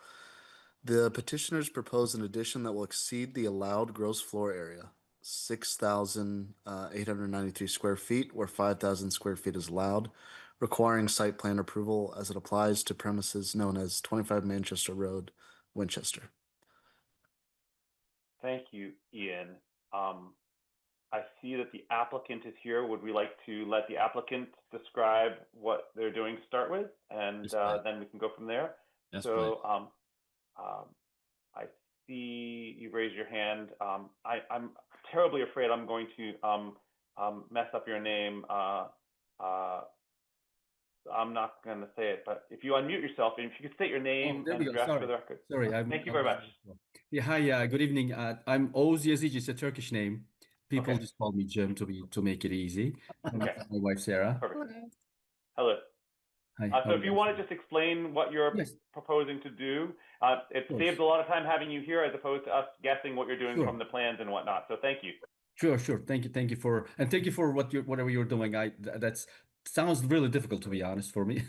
The petitioners propose an addition that will exceed the allowed gross floor area, 6,893 square feet, where 5,000 square feet is allowed, requiring site plan approval as it applies to premises known as 25 Manchester Road, Winchester. Thank you, Ian. I see that the applicant is here. Would we like to let the applicant describe what they're doing to start with, and Yes, then we can go from there? Yes, So please. I see you raise your hand. I'm terribly afraid I'm going to mess up your name. I'm not going to say it, but if you unmute yourself, and if you could state your name there and we go. address Sorry. for the record. Sorry, Thank you very much. Yeah, hi. Good evening. I'm Oğuz Yazıcı. It's a Turkish name. People Okay. just call me Jim to make it easy. And Okay. this is my wife Sarah. Perfect. Hello. Hi. So if you want to just explain what you're Yes. proposing to do, it course. saves a lot of time having you here as opposed to us guessing what you're doing Sure. from the plans and whatnot. So thank you. Sure. Thank you for whatever you're doing. That's sounds really difficult, to be honest, for me.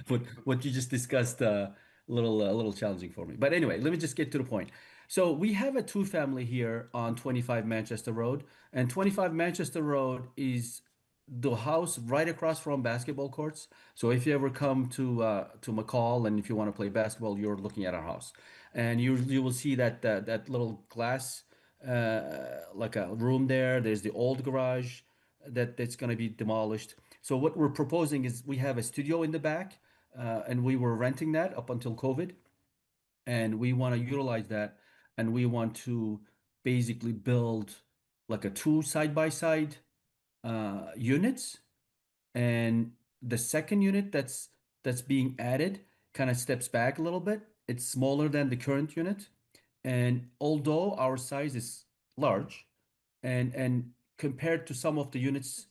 But what you just discussed, a little challenging for me. But anyway, let me just get to the point. So we have a 2-family here on 25 Manchester Road, and 25 Manchester Road is the house right across from basketball courts. So if you ever come to McCall and if you want to play basketball, you're looking at our house, and you will see that little glass like a room there. There's the old garage that's going to be demolished. So what we're proposing is we have a studio in the back, and we were renting that up until COVID, and we want to utilize that, and we want to basically build like a 2 side-by-side units, and the second unit that's being added kind of steps back a little bit. It's smaller than the current unit, and although our size is large, and compared to some of the units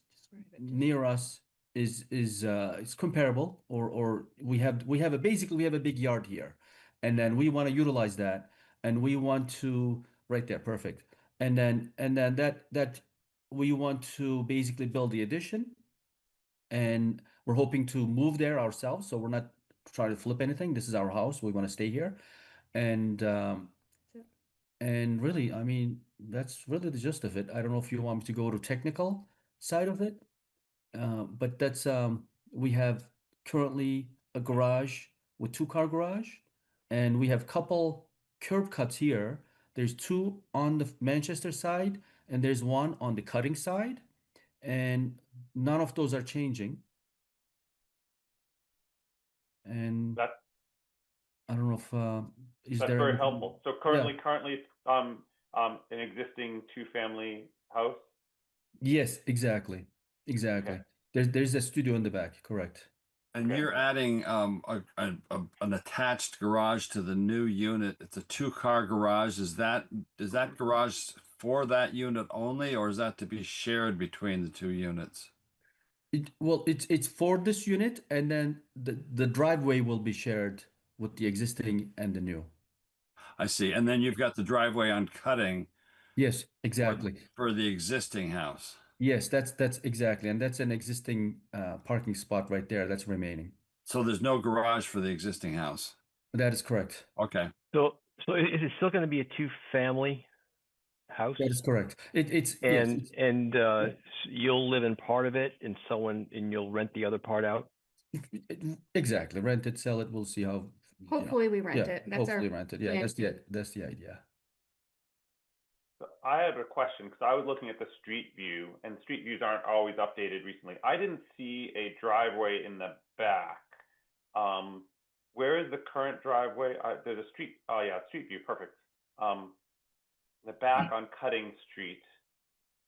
near us is it's comparable, or we have a basically we have a big yard here, and then we want to utilize that, and we want to right there, perfect, and then that we want to basically build the addition, and we're hoping to move there ourselves, so we're not trying to flip anything. This is our house, we want to stay here, and and really, I mean, that's really the gist of it. I don't know if you want me to go to technical side of it, but that's we have currently a garage with two-car garage, and we have couple curb cuts here. There's two on the Manchester side, and there's one on the cutting side, and none of those are changing. And That I don't know if is that's there very anything- helpful. So currently, it's an existing two-family house. Yes, exactly, exactly. Okay. There's a studio in the back, correct? And Okay. you're adding an attached garage to the new unit. It's a two-car garage. Is that garage for that unit only, or is that to be shared between the two units? Well, it's for this unit, and then the driveway will be shared with the existing and the new. I see. And then you've got the driveway on Cutting Yes, for, exactly. for the existing house. Yes, that's exactly, and that's an existing parking spot right there. That's remaining. So there's no garage for the existing house. That is correct. Okay. So is it still going to be a two-family house? That is correct. It's yes, And it's, you'll live in part of it, and you'll rent the other part out. exactly. Rent it, sell it. We'll see how. Hopefully we rent Yeah, it. That's our hopefully rent it. Yeah, plan. that's the idea. So I have a question because I was looking at the street view, and street views aren't always updated recently. I didn't see a driveway in the back. Where is the current driveway? There's a street. Oh yeah, street view, perfect. The back on Cutting Street.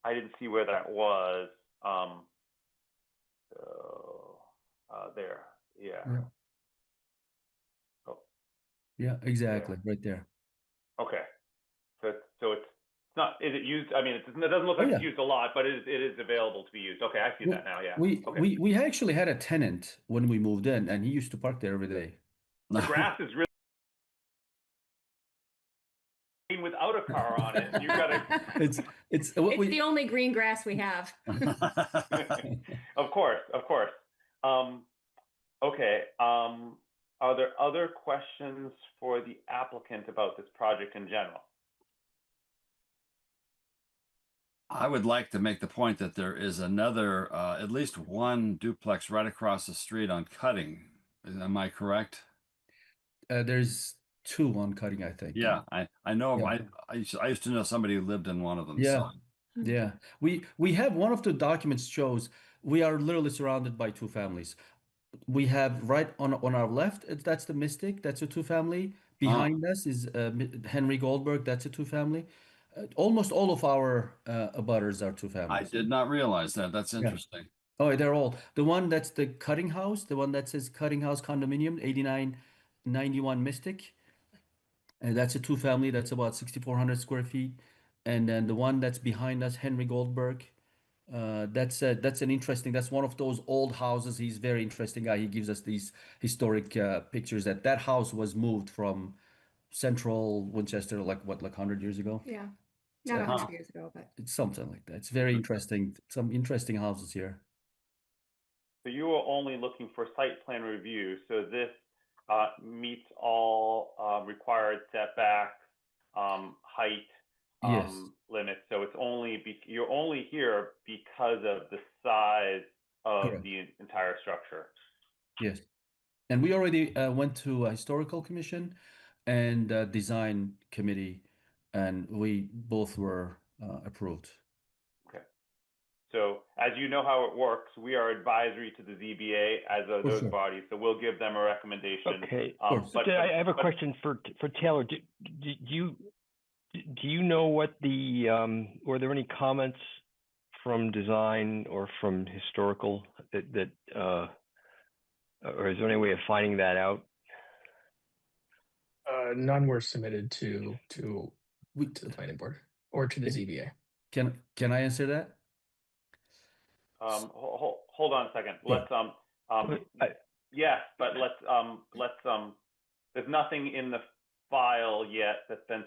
I didn't see where that was. There. Yeah. Yeah. Oh, Yeah, exactly. Right there. okay. So it's not. Is it used? I mean, it doesn't look like yeah. it's used a lot, but it is available to be used. Okay, I see Well, that now. Yeah. We Okay. we actually had a tenant when we moved in, and he used to park there every day. The grass is really green without a car on it. You gotta. It's It's the only green grass we have. Of course. Okay. Are there other questions for the applicant about this project in general? I would like to make the point that there is another, at least one duplex right across the street on Cutting. Am I correct? There's two on Cutting, I think. Yeah, I know. Yeah. I used to know somebody who lived in one of them. Yeah. So. Yeah, we have one of the documents shows we are literally surrounded by two families. We have right on our left, that's the Mystic, that's a two family. Behind us is Henry Goldberg, that's a two family. Almost all of our abutters are two I families. did not realize that. That's interesting. Oh, they're all the one that's the Cutting House, the one that says Cutting House Condominium, 8991 Mystic. And that's a two family, that's about 6,400 square feet. And then the one that's behind us, Henry Goldberg, that's an interesting, that's one of those old houses. He's a very interesting guy. He gives us these historic pictures that house was moved from central Winchester, like 100 years ago. Yeah, not 100 years ago, but It's something like that. It's very interesting. Some interesting houses here. So you are only looking for site plan review. So this meets all required setbacks, height Yes. limits. So it's you're only here because of the size of Correct. the entire structure. Yes. And we already went to a historical commission and design committee, and we both were approved. Okay. So as you know how it works, we are advisory to the ZBA as of For those sure. bodies. So we'll give them a recommendation. Okay. course. I have a question for Taylor. Do you know what were there any comments from design or from historical that or is there any way of finding that out? None were submitted to We, the planning board or to the ZBA. can I answer that? Hold on a second. Yeah. Yes, but there's nothing in the file yet that's been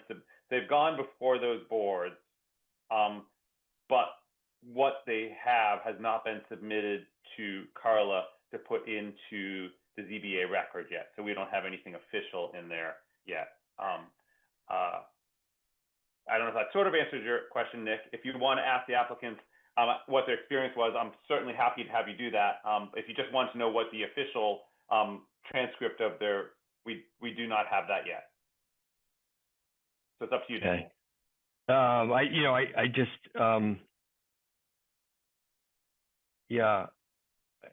they've gone before those boards, but what they have has not been submitted to Carla to put into the ZBA record yet. So we don't have anything official in there yet. I don't know if that sort of answers your question, Nick. If you want to ask the applicants what their experience was, I'm certainly happy to have you do that. If you just want to know what the official transcript of we do not have that yet. So it's up to you, Okay. Nick. I just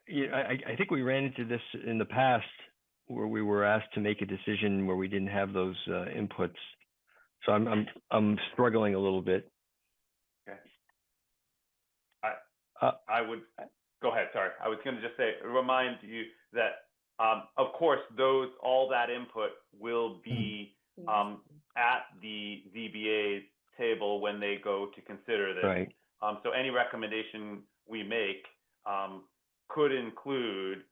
I think we ran into this in the past where we were asked to make a decision where we didn't have those inputs. So I'm struggling a little bit. Okay. I would go ahead. Sorry, I was going to just remind you that of course all that input will be at the ZBA's table when they go to consider this. Right. So any recommendation we make could include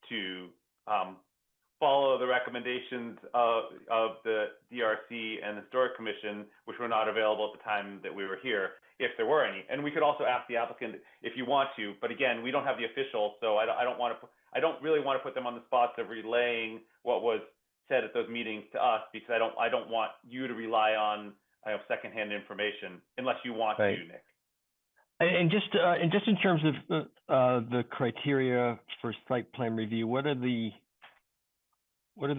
to follow the recommendations of the DRC and the Historic Commission, which were not available at the time that we were here, if there were any. And we could also ask the applicant if you want to, but again, we don't have the official, so I don't really want to put them on the spot of relaying what was said at those meetings to us, because I don't want you to rely on secondhand information unless you want right. to, Nick. And just in terms of the criteria for site plan review, what are the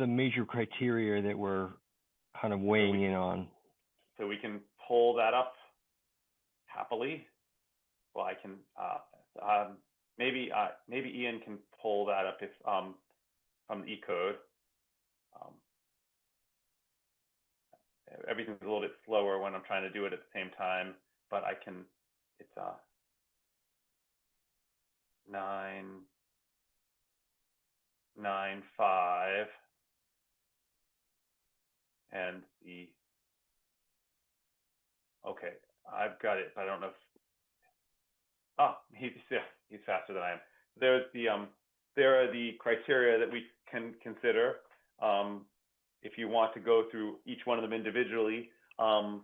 major criteria that we're kind of weighing in on? So we can pull that up happily. Well, I can maybe Ian can pull that up if from the E-code. Everything's a little bit slower when I'm trying to do it at the same time, but I can. It's 995 and okay, I've got it. I don't know if he's faster than I am. There are the criteria that we can consider. If you want to go through each one of them individually, I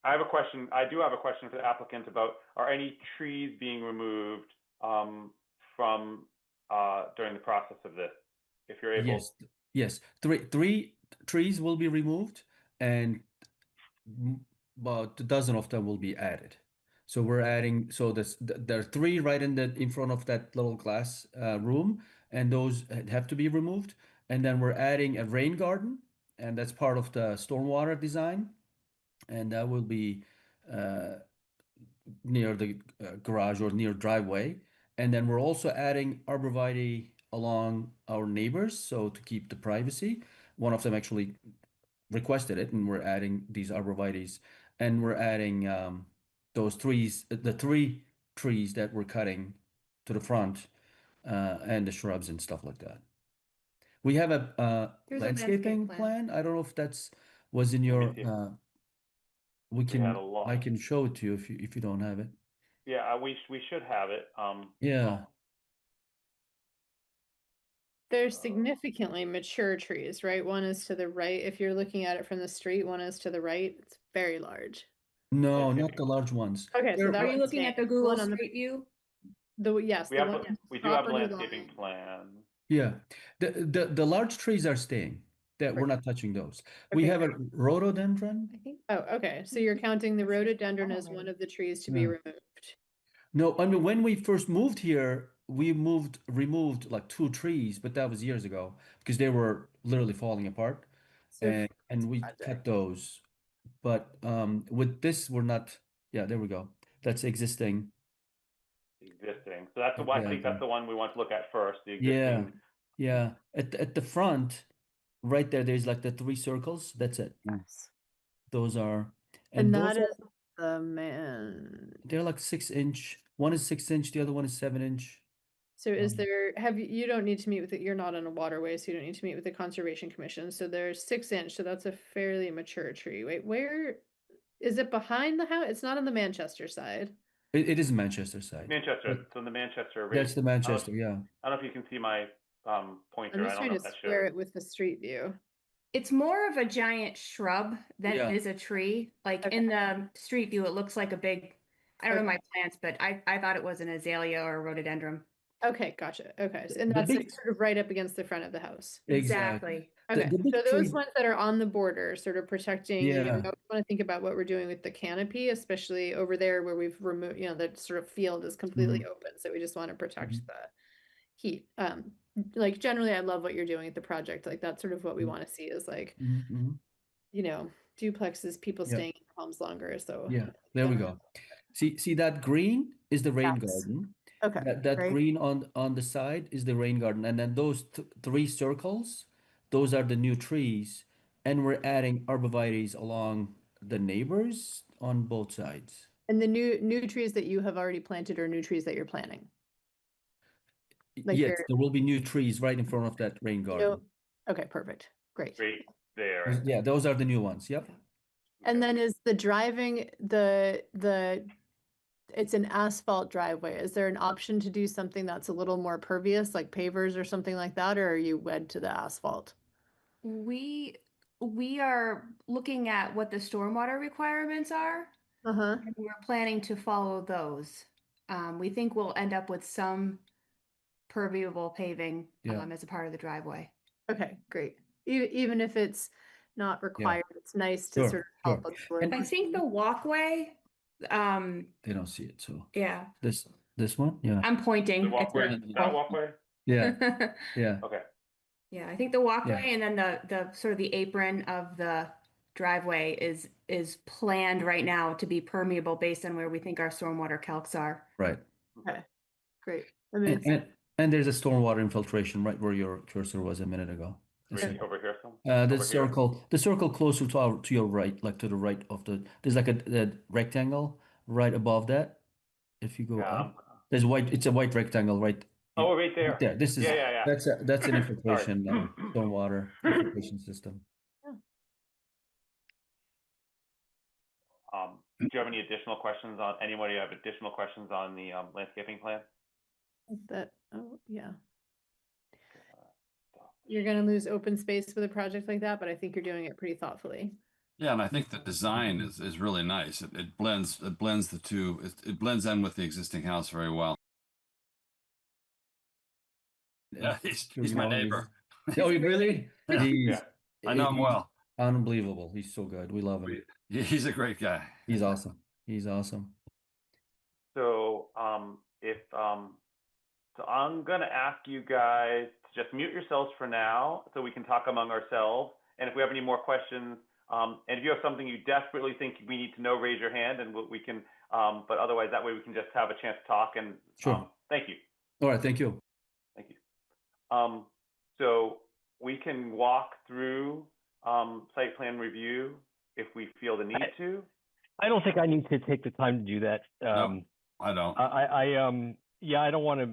have a question. I do have a question for the applicant about: are any trees being removed from during the process of this? If you're able. Yes. Three trees will be removed, and about a dozen of them will be added. So we're adding. So there are three right in front of that little glass room, and those have to be removed. And then we're adding a rain garden, and that's part of the stormwater design. And that will be near the garage or near driveway. And then we're also adding arborvitae along our neighbors, so to keep the privacy. One of them actually requested it, and we're adding these arborvitaes. And we're adding those trees, the three trees that we're cutting to the front, and the shrubs and stuff like that. We have a landscaping plan. I don't know if was in your. I can show it to you if you don't have it. Yeah, we should have it. Yeah. There's significantly mature trees, right? One is to the right. If you're looking at it from the street, one is to the right. It's very large. No, not the large ones. Okay, so are you looking at the Google Street View? Yes, we do have a landscaping plan. Yeah, the large trees are staying. That we're not touching those. We have a rhododendron. I think. Oh, okay. So you're counting the rhododendron as one of the trees to be removed. No, I mean when we first moved here, we removed like 2 trees, but that was years ago because they were literally falling apart, and we cut those. But with this, we're not. Yeah, there we go. That's existing. So that's I think that's the one we want to look at first. The existing. Yeah. At the front, right there, there's like the 3 circles. That's it. Yes. Those are, And those that are, is the man. they're like 6 inch. One is 6 inch, the other one is 7 inch. So is Um, there, you don't need to meet with it, you're not on a waterway, so you don't need to meet with the Conservation Commission. So there's 6 inch, so that's a fairly mature tree. Wait, where, is it behind the house? It's not on the Manchester side. it is Manchester side. Manchester, But it's on the Manchester that's the Manchester, yeah. I don't know if you can see my I'm pointer. I just don't trying know to if that square shows. it with the street view. It's more of a giant shrub than Yeah. it is a tree. Like Okay. in the street view, it looks like a big, I don't know Okay. my plants, but I thought it was an azalea or a rhododendron. Okay, gotcha. Okay, and The that's like big- sort of right up against the front of the house. Exactly. Okay, The big so those tree, ones that are on the border, sort of protecting, you know, Yeah. we always want to think about what we're doing with the canopy, especially over there where we've removed, you know, that sort of field is completely open, so we just want to protect Mhm. the heat. Like generally, I love what you're doing at the project. Like that's sort of what we Mhm. want to see is like, Mhm. you know, duplexes, people Yeah. staying in homes longer. So Yeah, there we go. See that green is the rain That's- garden. Okay, That great. green on the side is the rain garden, and then those three circles, those are the new trees, and we're adding arborvitaes along the neighbors on both sides. And the new trees that you have already planted or new trees that you're planting? Like Yes, you're there will be new trees right in front of that rain garden. okay, perfect. Great. Right there. Yeah, those are the new ones. Yep. And then is the driving it's an asphalt driveway. Is there an option to do something that's a little more pervious, like pavers or something like that, or are you wed to the asphalt? We are looking at what the stormwater requirements are, Uh-huh. and we're planning to follow those. We think we'll end up with some permeable paving Yeah. as a part of the driveway. Okay, great. Even if it's not required, it's nice to Sure, sort of help sure. absorb. I think the walkway, They don't see it, so yeah, this one, yeah, I'm pointing. The walkway, It's that walkway? yeah, yeah. Okay. Yeah, I think the walkway and then the sort of the apron of the driveway is planned right now to be permeable based on where we think our stormwater calcs are. Right. Okay, great. I mean, And there's a stormwater infiltration right where your cursor was a minute ago. Right over here, some. The Over here? circle closer to your right, like to the right of there's like a rectangle right above that. If you go Yeah, up, it's a white rectangle right. Oh, right there. There. This is Yeah. that's an Sorry. infiltration stormwater infiltration system. Do you have any additional questions on, anybody have additional questions on the landscaping plan? yeah. You're gonna lose open space with a project like that, but I think you're doing it pretty thoughtfully. Yeah, and I think the design is really nice. It blends the two. It blends in with the existing house very well. Yeah, he's my neighbor. Oh, really? Yeah. I know him well. Unbelievable. He's so good. We love him. He's a great guy. He's awesome. He's awesome. So so I'm gonna ask you guys to just mute yourselves for now so we can talk among ourselves. And if we have any more questions, and if you have something you desperately think we need to know, raise your hand and we can, but otherwise that way we can just have a chance to talk and Sure. Thank you. All right. Thank you. Thank you. So we can walk through site plan review if we feel the need to. I don't think I need to take the time to do that. No, I don't. I don't want to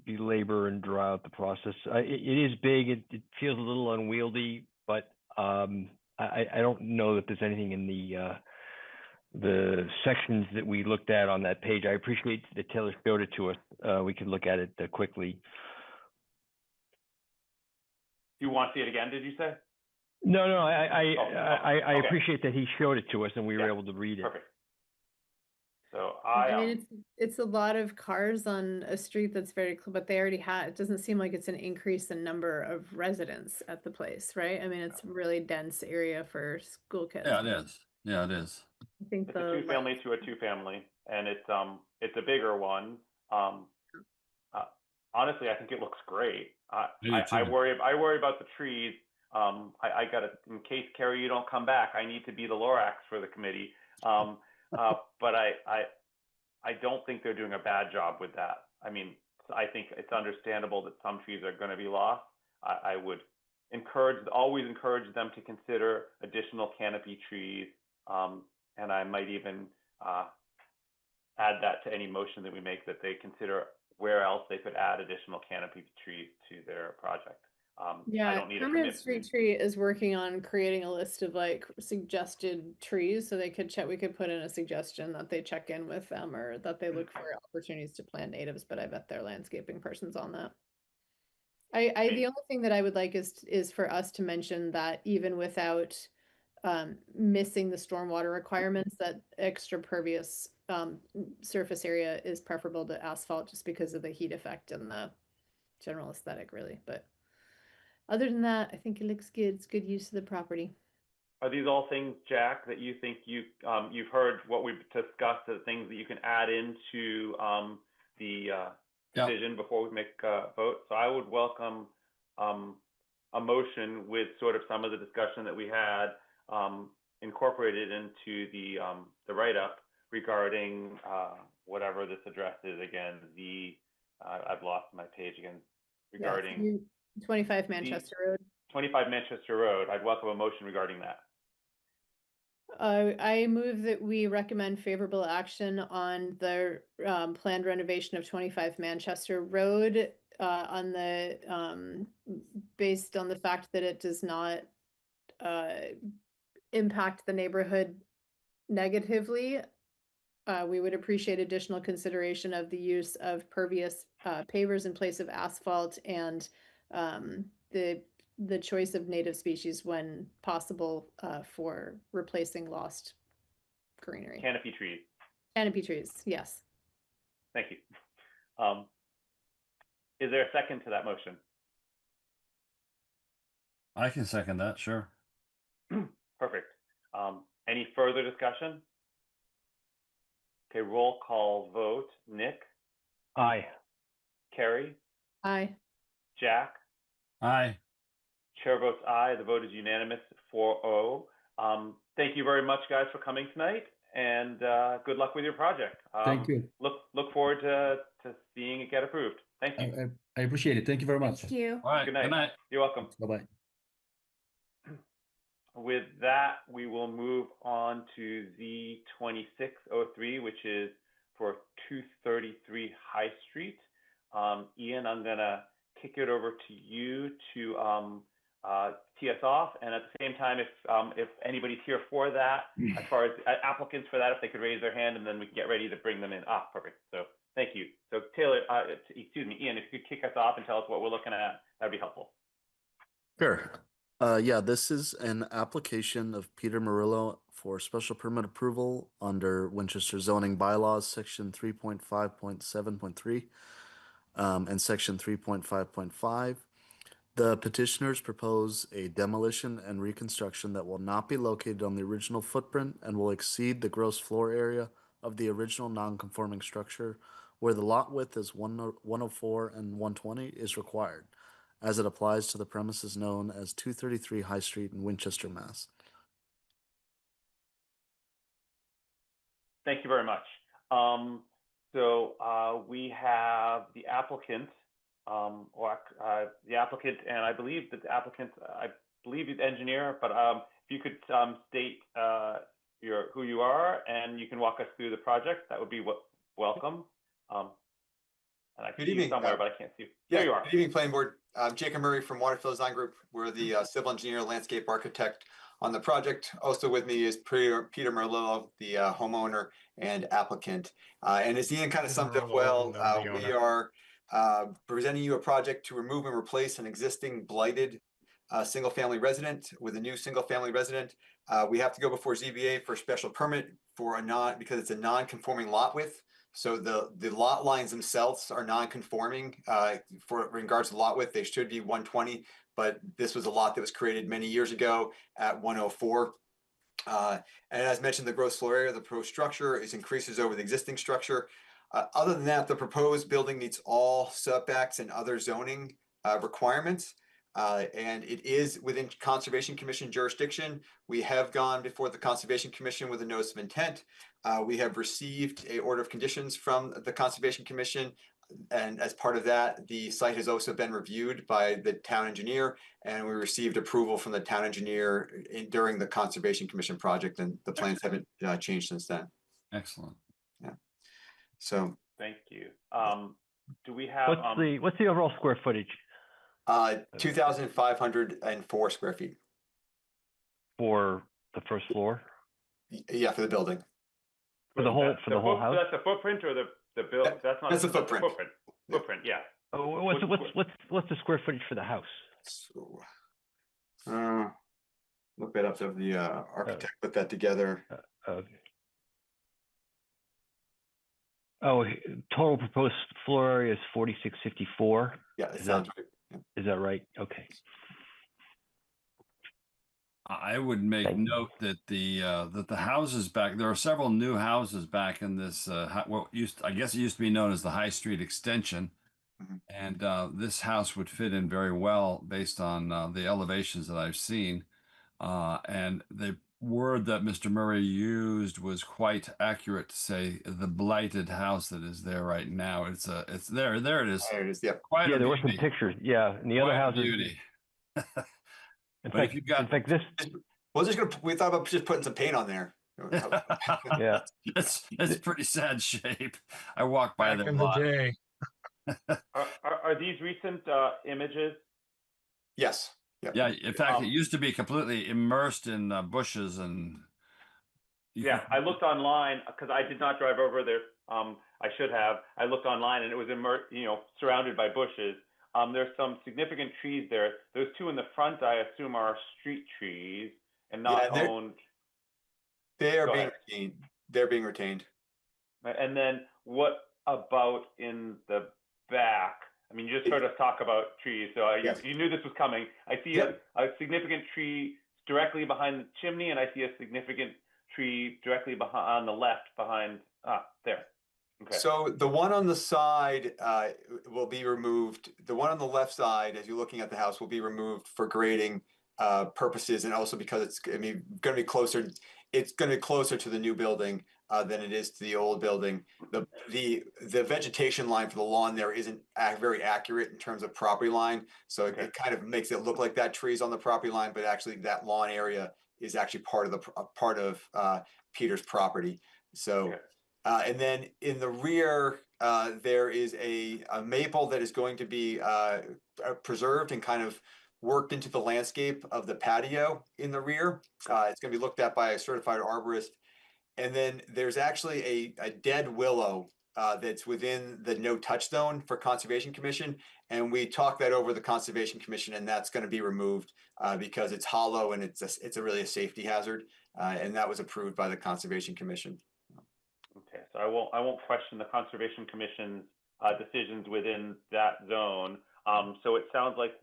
belabor and draw out the process. It is big. It feels a little unwieldy, but I don't know that there's anything in the sections that we looked at on that page. I appreciate that Taylor showed it to us. We could look at it quickly. Do you want to see it again, did you say? No, I Okay. appreciate that he showed it to us and we were able to read it. Perfect. So I mean, it's a lot of cars on a street that's very, but they already had, it doesn't seem like it's an increase in number of residents at the place, right? I mean, it's a really dense area for school kids. Yeah, it is. Yeah, it is. I think it's a two-family to a two-family, and it's a bigger one. Honestly, I think it looks great. I worry about the trees. I got to, in case, Carrie, you don't come back, I need to be the Lorax for the committee. But I don't think they're doing a bad job with that. I mean, I think it's understandable that some trees are going to be lost. I would always encourage them to consider additional canopy trees, and I might even add that to any motion that we make, that they consider where else they could add additional canopy trees to their project. I Yeah, don't need a Permanent commitment. Street Tree is working on creating a list of like suggested trees, so they could check. We could put in a suggestion that they check in with them, or that they look for opportunities to plant natives. But I bet their landscaping person's on that. The only thing that I would like is for us to mention that even without missing the stormwater requirements, that extra pervious surface area is preferable to asphalt, just because of the heat effect and the general aesthetic, really. But other than that, I think it looks good. It's good use of the property. Are these all things, Jack, that you think you've heard what we've discussed, the things that you can add into the decision before we make a vote? So I would welcome a motion with sort of some of the discussion that we had incorporated into the write-up regarding whatever this address is again. I've lost my page again. Regarding 25 Manchester Road. 25 Manchester Road. I'd welcome a motion regarding that. I move that we recommend favorable action on the planned renovation of 25 Manchester Road on the based on the fact that it does not impact the neighborhood negatively. We would appreciate additional consideration of the use of pervious pavers in place of asphalt, and the choice of native species when possible for replacing lost greenery. Canopy trees. Canopy trees, yes. Thank you. Is there a second to that motion? I can second that, sure. Perfect. Any further discussion? Okay, roll call vote. Nick? Aye. Carrie? Aye. Jack? Aye. Chair votes aye. The vote is unanimous, 4-0. Thank you very much, guys, for coming tonight, and good luck with your project. Thank you. Look forward to seeing it get approved. Thank you. I appreciate it. Thank you very much. Thank you. All right. Good night. Good night. You're welcome. Bye-bye. With that, we will move on to Z2603, which is for 233 High Street. Ian, I'm gonna kick it over to you to tee us off, and at the same time, if anybody's here for that, as far as applicants for that, if they could raise their hand, and then we can get ready to bring them in. Perfect. So thank you. So Taylor, excuse me, Ian, if you could kick us off and tell us what we're looking at, that'd be helpful. Sure. Yeah, this is an application of Peter Murillo for special permit approval under Winchester zoning bylaws, section 3.5.7.3 and section 3.5.5. The petitioners propose a demolition and reconstruction that will not be located on the original footprint and will exceed the gross floor area of the original non-conforming structure, where the lot width is 104 and 120 is required, as it applies to the premises known as 233 High Street in Winchester, Mass. Thank you very much. We have the applicant, the applicant, and I believe that the applicant, is engineer, but if you could state who you are, and you can walk us through the project, that would be welcome. And I see you somewhere, but I can't see you. There you are. Good evening, Planning Board. I'm Jacob Murray from Waterfield Design Group. We're the civil engineer, landscape architect on the project. Also with me is Peter Merlillo, the homeowner and applicant. And as Ian kind of summed up well, we are presenting you a project to remove and replace an existing blighted single-family resident with a new single-family resident. We have to go before ZBA for a special permit because it's a non-conforming lot width. So the lot lines themselves are non-conforming for regards to lot width. They should be 120, but this was a lot that was created many years ago at 104. And as mentioned, the gross floor area of the proposed structure increases over the existing structure. Other than that, the proposed building meets all setbacks and other zoning requirements. And it is within Conservation Commission jurisdiction. We have gone before the Conservation Commission with a notice of intent. We have received an order of conditions from the Conservation Commission. and as part of that, the site has also been reviewed by the town engineer, and we received approval from the town engineer during the Conservation Commission project, and the plans haven't changed since then. Excellent. Yeah. So Thank you. Do we have What's the overall square footage 2,504 square feet. for the first floor? Yeah, for the building. For the whole house? That's the footprint or the build? That's not. That's the footprint. Footprint, yeah. Oh, what's the square footage for the house? So, look that up. So the architect put that together. Total proposed floor area is 4,654. Yeah, that sounds right. Yeah. Is that right? Okay. I would make note that the houses back, there are several new houses back in this what I guess it used to be known as the High Street Extension, and this house would fit in very well based on the elevations that I've seen, and the word that Mr. Murray used was quite accurate to say the blighted house that is there right now. It's there it is. There it is. Yeah. Quite Yeah, a there were beauty. some pictures. Yeah, and the Quite other a houses. beauty. In But if you've got, this. We thought about just putting some paint on there. Yeah, it's pretty sad shape. I walk by Back there a in the lot. day. Are these recent images? Yes. Yep. Yeah, in fact, it used to be completely immersed in bushes and. Yeah, I looked online because I did not drive over there. I should have. I looked online and it was surrounded by bushes. There's some significant trees there. Those two in the front, I assume, are street trees and not owned. They are being retained. They're being retained. And then what about in the back? I mean, you just heard us talk about trees, so you knew this was coming. I see a significant tree directly behind the chimney, and I see a significant tree directly on the left behind there. Okay. So the one on the side will be removed. The one on the left side, as you're looking at the house, will be removed for grading purposes, and also because it's going to be closer. It's going to be closer to the new building than it is to the old building. The vegetation line for the lawn there isn't very accurate in terms of property line, so it kind of makes it look like that tree's on the property line, but actually that lawn area is actually part of Peter's property. So, and then in the rear, there is a maple that is going to be preserved and kind of worked into the landscape of the patio in the rear. It's going to be looked at by a certified arborist. And then there's actually a dead willow that's within the no touch zone for Conservation Commission. And we talked that over the Conservation Commission, and that's going to be removed because it's hollow and it's really a safety hazard. And that was approved by the Conservation Commission. Okay, so I won't question the Conservation Commission's decisions within that zone. So it sounds like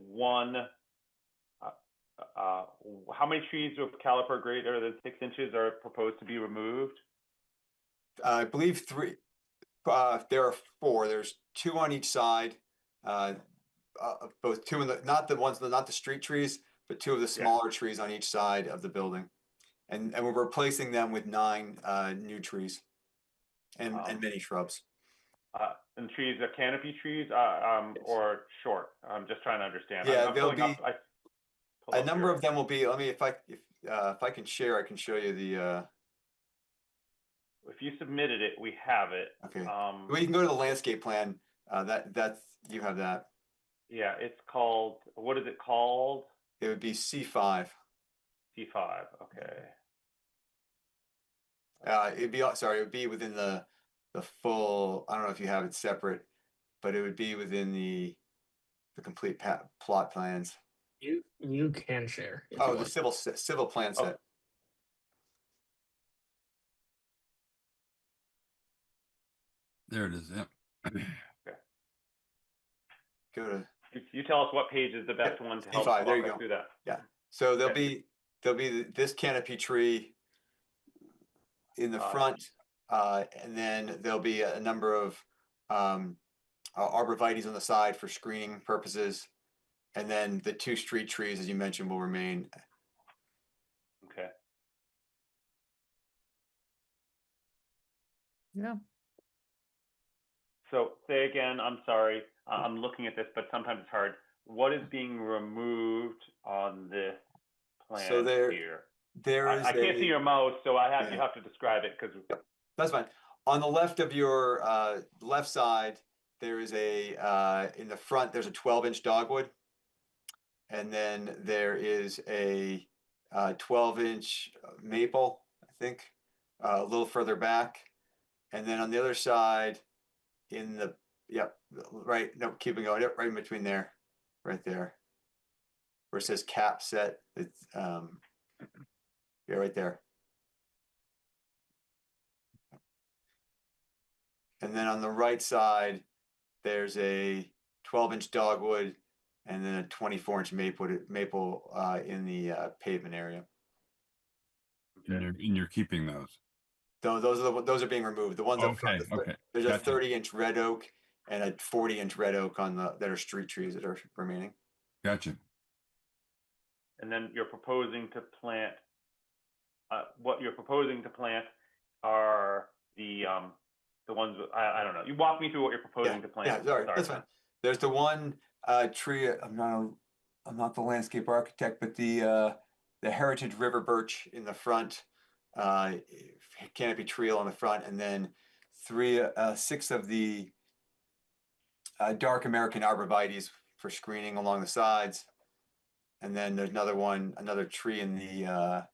how many trees of caliper greater than 6 inches are proposed to be removed? I believe 3. There are 4. There's 2 on each side. Both 2 in not the street trees, but 2 of the smaller trees on each side of the building, and we're replacing them with 9 new trees and many shrubs. And trees are canopy trees, or short. I'm just trying to understand. Yeah, there'll be a number of them. Will be. Let me if I can share, I can show you the. If you submitted it, we have it. Okay. Well, you can go to the landscape plan. That's you have that. Yeah, it's called. What is it called? It would be C5. C5. Okay. It would be within the full. I don't know if you have it separate, but it would be within the complete plot plans. You can share. Oh, the civil plan set. There it is. Yep. Okay. Go to. You tell us what page is the best one to help C5, there you walk us go. through that. Yeah. So there'll be this canopy tree in the front, and then there'll be a number of arborvitaes on the side for screening purposes, and then the 2 street trees, as you mentioned, will remain. Okay. Yeah. So say again, I'm sorry, I'm looking at this, but sometimes it's hard. What is being removed on this plan So there here? is I can't see a your mouse, so Yeah. you have to describe it because That's fine. On the left of your left side, there is a in the front. There's a 12-inch dogwood, and then there is a 12-inch maple. I think a little further back, and then on the other side, in the right. No, keep it going. Yep, right in between there, right there, where it says cap set. It's yeah, right there. And then on the right side, there's a 12-inch dogwood and then a 24-inch maple in the pavement area. And you're keeping those. Those are being removed. The ones up front. Okay. There's Gotcha. a 30-inch red oak and a 40-inch red oak on that are street trees that are remaining. Gotcha. and then you're proposing to plant. What you're proposing to plant are the ones I don't know. You walk me through what you're proposing to plant. Yeah, sorry, that's fine. There's the one tree. I'm not the landscape architect, but the heritage river birch in the front, canopy tree on the front, and then six of the dark American arborvitaes for screening along the sides, and then there's another tree in the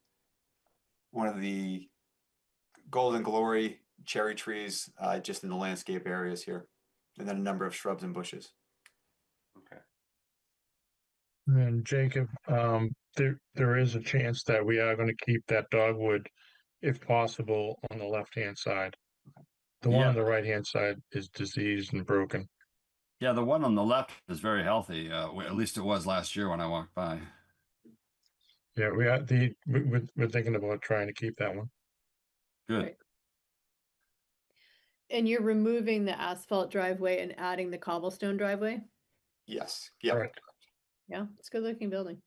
one of the golden glory cherry trees just in the landscape areas here, and then a number of shrubs and bushes. Okay. And Jacob, there is a chance that we are going to keep that dogwood, if possible, on the left-hand side. The one on the right-hand side is diseased and broken. Yeah, the one on the left is very healthy. At least it was last year when I walked by. Yeah, we're thinking about trying to keep that one. Good. Right. And you're removing the asphalt driveway and adding the cobblestone driveway? Yes. Yeah. Correct. Yeah, it's a good looking building.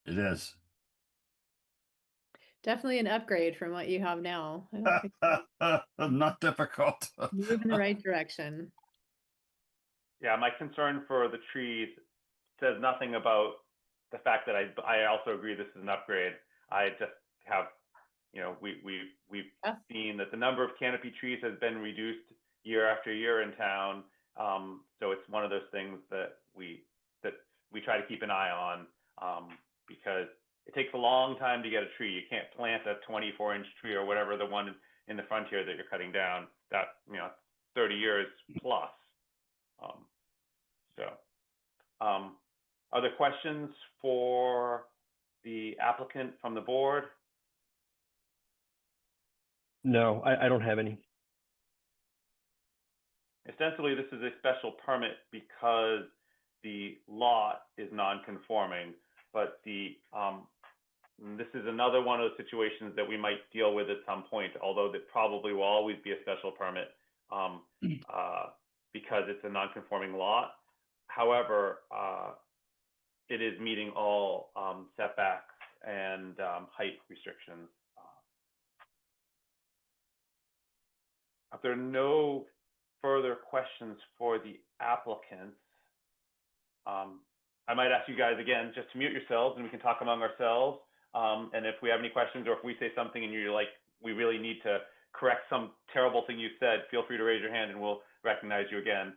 It is. Definitely an upgrade from what you have now. I don't think Not difficult. move in the right direction. Yeah, my concern for the trees says nothing about the fact that I also agree this is an upgrade. I just have, we've seen that the number of canopy trees has been reduced year after year in town. So it's one of those things that we try to keep an eye on because it takes a long time to get a tree. You can't plant a 24-inch tree or whatever the one in the front here that you're cutting down. That 30 years plus. Other questions for the applicant from the board? No, I don't have any. Ostensibly, this is a special permit because the lot is non-conforming, but this is another one of the situations that we might deal with at some point, although that probably will always be a special permit because it's a non-conforming lot. However, it is meeting all setbacks and height restrictions. If there are no further questions for the applicants, I might ask you guys again just to mute yourselves and we can talk among ourselves. And if we have any questions or if we say something and you're like, we really need to correct some terrible thing you said, feel free to raise your hand and we'll recognize you again.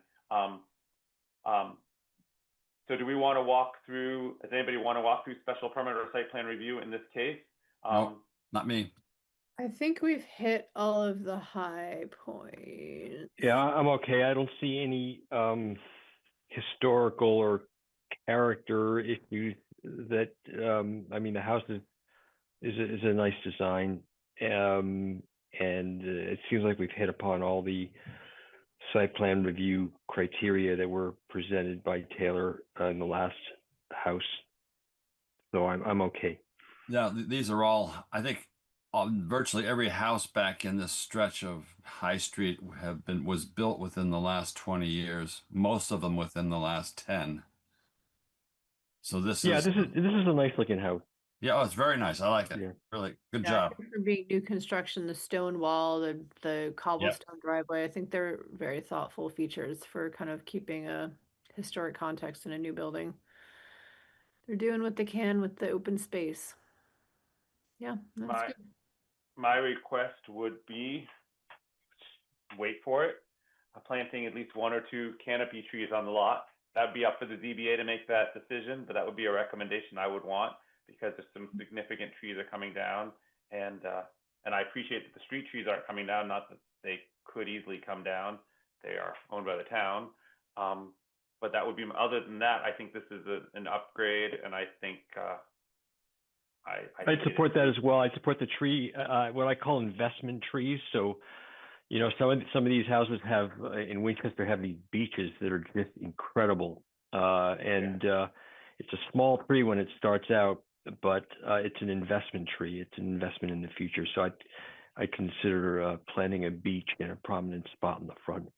So do we want to walk through, does anybody want to walk through special permit or site plan review in this case? No, not me. I think we've hit all of the high points. Yeah, I'm okay. I don't see any historical or character issues that the house is a nice design, and it seems like we've hit upon all the site plan review criteria that were presented by Taylor in the last house. So I'm okay. Yeah, these are all, I think, virtually every house back in this stretch of High Street was built within the last 20 years. Most of them within the last 10. So this is a nice looking house. Yeah, oh, it's very nice. I like it. Yeah. Really good Yeah, job. for being new construction, the stone wall, the Yep. cobblestone driveway, I think they're very thoughtful features for kind of keeping a historic context in a new building. They're doing what they can with the open space. Yeah, that's My good. my request would be, wait for it, planting at least 1 or 2 canopy trees on the lot. That'd be up for the ZBA to make that decision, but that would be a recommendation I would want, because there's some significant trees are coming down, and I appreciate that the street trees aren't coming down, not that they could easily come down. They are owned by the town. But that would be, other than that, I think this is an upgrade, and I think I'd support that as well. I'd support the tree, what I call investment trees. So, you know, some of these houses have in Winchester have these beeches that are just incredible, and it's a small tree when it starts out, but it's an investment tree. It's an investment in the future. So I consider planting a beech in a prominent spot in the front.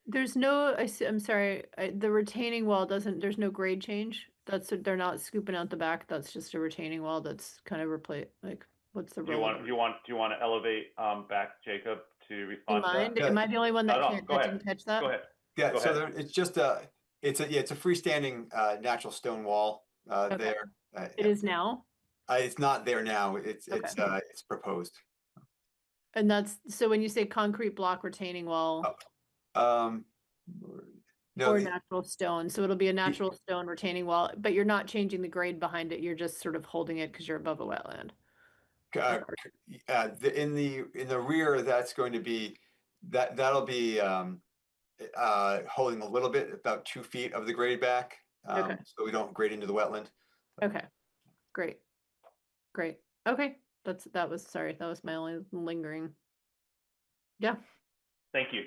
There's no, I'm sorry, the retaining wall doesn't, there's no grade change. They're not scooping out the back. That's just a retaining wall that's kind of replaced. Like, what's the Do you role? want to elevate back Jacob to Do you respond to that? mind? Am I the only one that No, can't, go that ahead. didn't catch that? Go ahead. Yeah, Go so ahead. it's just it's a freestanding natural stone wall Okay. there. It is now? It's not there now. It's Okay. it's proposed. And that's, so when you say concrete block retaining wall No, or natural stone, so it'll be a natural stone retaining wall, but you're not changing the grade behind it. You're just sort of holding it because you're above a wetland. in the rear, that's going to be that'll be holding a little bit, about 2 feet of the grade back, Okay. so we don't grade into the wetland. Okay, great. Great. Okay, that was my only lingering. Yeah. Thank you.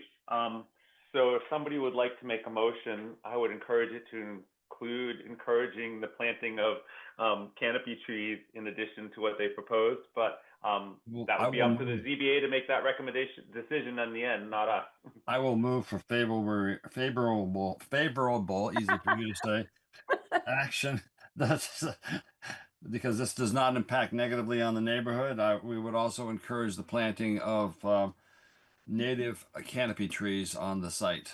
So if somebody would like to make a motion, I would encourage it to include encouraging the planting of canopy trees in addition to what they proposed, but that would be up to the ZBA to make that decision in the end, not us. I will move for favorable, easy for you to say, action. That's because this does not impact negatively on the neighborhood. We would also encourage the planting of native canopy trees on the site.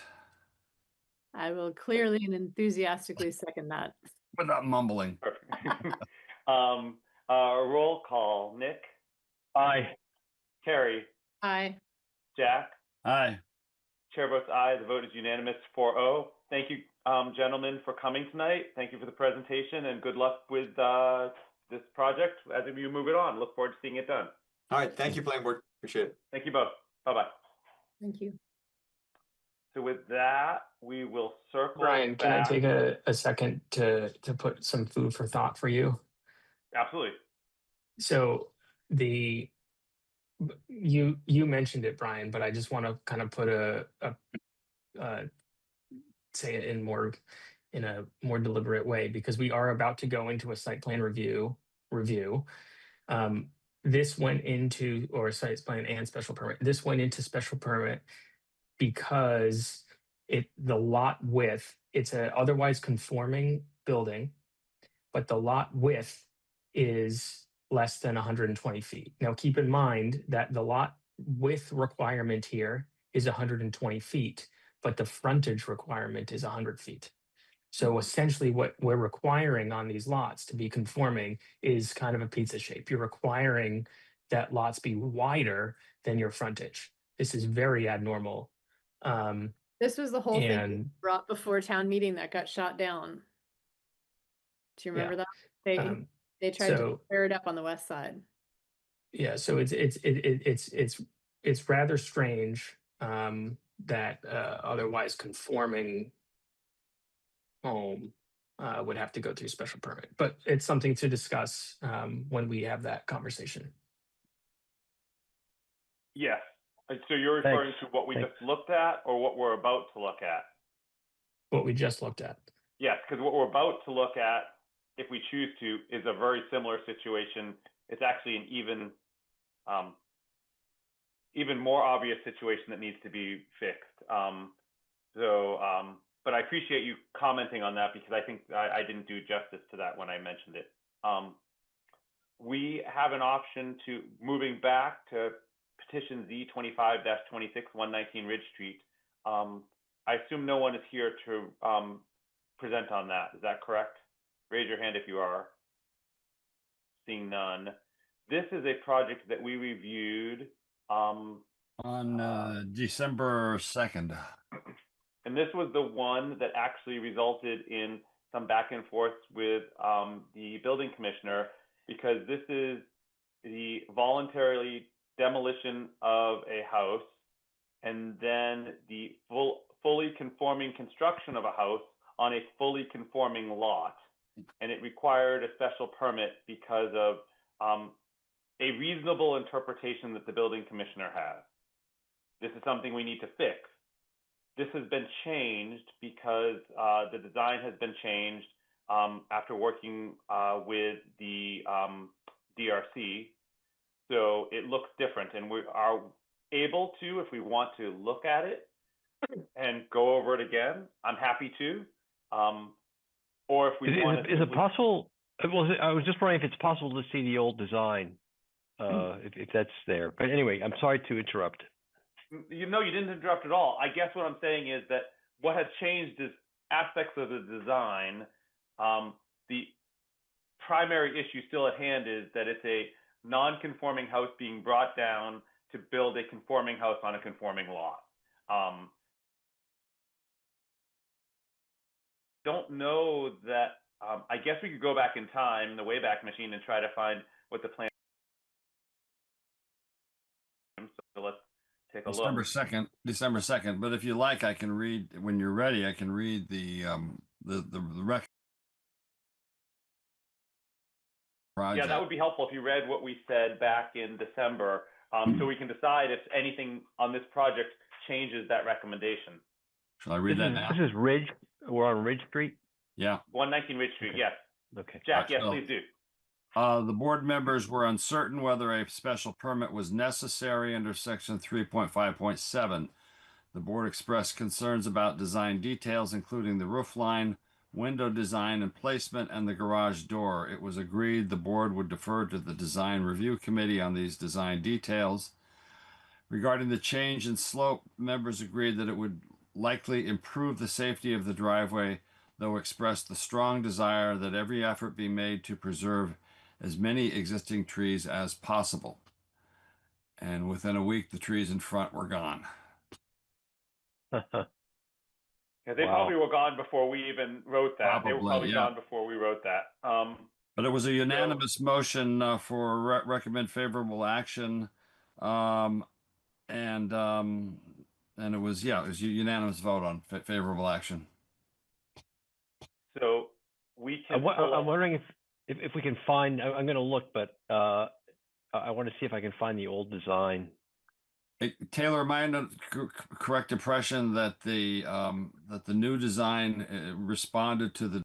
I will clearly and enthusiastically second that. Without mumbling. Roll call. Nick? Aye. Carrie? Aye. Jack? Aye. Chair votes aye. The vote is unanimous, 4-0. Thank you, gentlemen, for coming tonight. Thank you for the presentation, and good luck with this project as you move it on. Look forward to seeing it done. All right, thank you, planning board. Appreciate it. Thank you both. Bye-bye. Thank you. So with that, we will circle Brian, back. can I take a second to put some food for thought for you? Absolutely. So you mentioned it, Brian, but I just want to kind of put say it in a more deliberate way, because we are about to go into a site plan review. This went into, or site plan and special permit. This went into special permit because the lot width, it's a otherwise conforming building, but the lot width is less than 120 feet. Now, keep in mind that the lot width requirement here is 120 feet, but the frontage requirement is 100 feet. So essentially what we're requiring on these lots to be conforming is kind of a pizza shape. You're requiring that lots be wider than your frontage. This is very abnormal. This was the whole thing brought before town meeting that got shot down. Do you remember that? They tried to clear it up on the west side. Yeah, so it's rather strange that otherwise conforming home would have to go through special permit, but it's something to discuss when we have that conversation. Yes. So you're referring to what we just looked at, or what we're about to look at? What we just looked at. Yes, because what we're about to look at, if we choose to, is a very similar situation. It's actually an even more obvious situation that needs to be fixed. But I appreciate you commenting on that, because I think I didn't do justice to that when I mentioned it. We have an option to moving back to petition Z25-26, 119 Ridge Street. I assume no one is here to present on that. Is that correct? Raise your hand if you are. Seeing none. This is a project that we reviewed on December 2nd. And this was the one that actually resulted in some back and forth with the building commissioner, because this is the voluntary demolition of a house and then the fully conforming construction of a house on a fully conforming lot. And it required a special permit because of a reasonable interpretation that the building commissioner has. This is something we need to fix. This has been changed because the design has been changed after working with the DRC. So it looks different, and we are able to, if we want to look at it and go over it again, I'm happy to. Or if we want to... Is it possible? Well, I was just wondering if it's possible to see the old design, if that's there. But anyway, I'm sorry to interrupt. You know, you didn't interrupt at all. I guess what I'm saying is that what has changed is aspects of the design. The primary issue still at hand is that it's a non-conforming house being brought down to build a conforming house on a conforming lot. Don't know that. I guess we could go back in time, the Wayback Machine, and try to find what the plan. So let's take a look. December 2nd. But if you like, I can read, when you're ready, I can read the record. Yeah, that would be helpful if you read what we said back in December, so we can decide if anything on this project changes that recommendation. Shall I read that now? This is Ridge. We're on Ridge Street? Yeah. 119 Ridge Street, Okay. yes. Okay. Jack, yes, please do. The board members were uncertain whether a special permit was necessary under section 3.5.7. The board expressed concerns about design details, including the roof line, window design and placement, and the garage door. It was agreed the board would defer to the design review committee on these design details. Regarding the change in slope, members agreed that it would likely improve the safety of the driveway, though expressed the strong desire that every effort be made to preserve as many existing trees as possible. And within a week, the trees in front were gone. Yeah, they probably were gone before we even wrote that. They were probably gone before we wrote that. But it was a unanimous motion for recommend favorable action. And it was a unanimous vote on favorable action. So we can. I'm wondering if we can find. I'm going to look, but I want to see if I can find the old design. Hey, Taylor, am I under correct impression that the new design responded to the?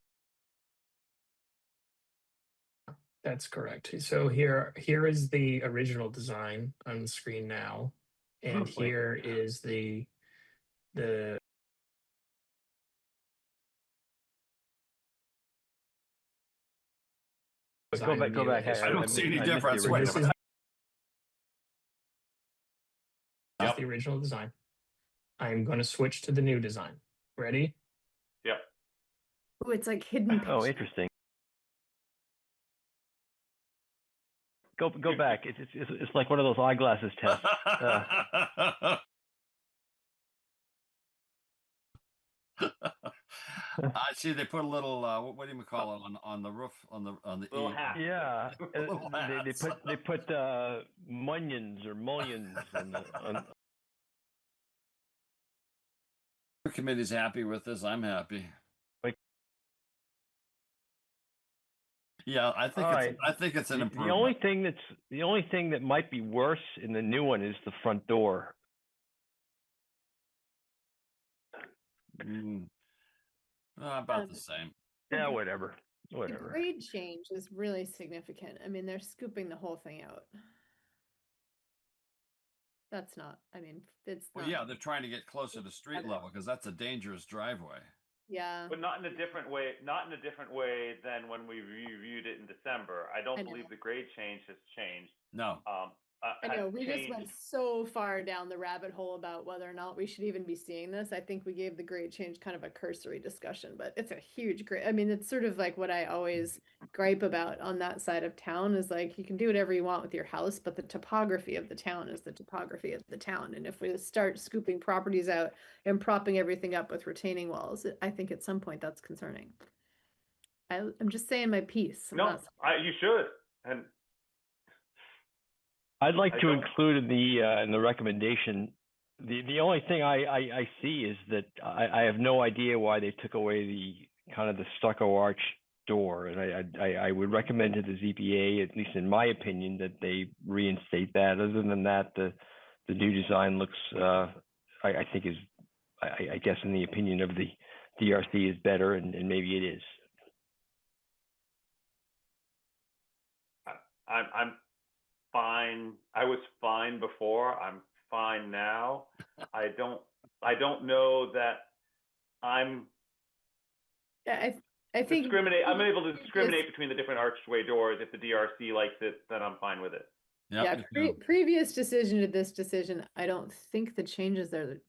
That's correct. So here is the original design on the screen now, and here is the Go back. I don't see any difference. This is the original design. I'm going to switch to the new design. Ready? Yep. Oh, it's like hidden. Oh, interesting. Go back. It's like one of those eyeglasses tests. I see they put a little what do you call it on the roof on the little hat. Yeah, they put mullions on the. The committee's happy with this. I'm happy. Yeah, I think it's an improvement. The only thing that might be worse in the new one is the front door. About the same. Yeah, whatever. The grade change is really significant. I mean, they're scooping the whole thing out. That's not. I mean, it's. Well, not, yeah, they're trying to get closer to street level because that's a dangerous driveway. Yeah, But not in a different way, not in a different way than when we reviewed it in December. I don't I believe know. the grade change has changed. No. I Has know, we just went changed. so far down the rabbit hole about whether or not we should even be seeing this. I think we gave the grade change kind of a cursory discussion, but it's a huge grade. I mean, it's sort of like what I always gripe about on that side of town is like you can do whatever you want with your house, but the topography of the town is the topography of the town. And if we start scooping properties out and propping everything up with retaining walls, I think at some point that's concerning. I'm just saying my piece. I'm No, not. you should. And I'd like I to don't- include in the recommendation, the only thing I see is that I have no idea why they took away the kind of the stucco arch door, and I would recommend to the ZBA, at least in my opinion, that they reinstate that. Other than that, the new design looks, I think is, I guess in the opinion of the DRC is better, and maybe it is. I'm fine. I was fine before. I'm fine now. I don't know that I'm I think discriminate. I'm able to discriminate between the different archway doors. If the DRC likes it, then I'm fine with it. Yep, yeah, previous decision to this decision, I don't think the changes are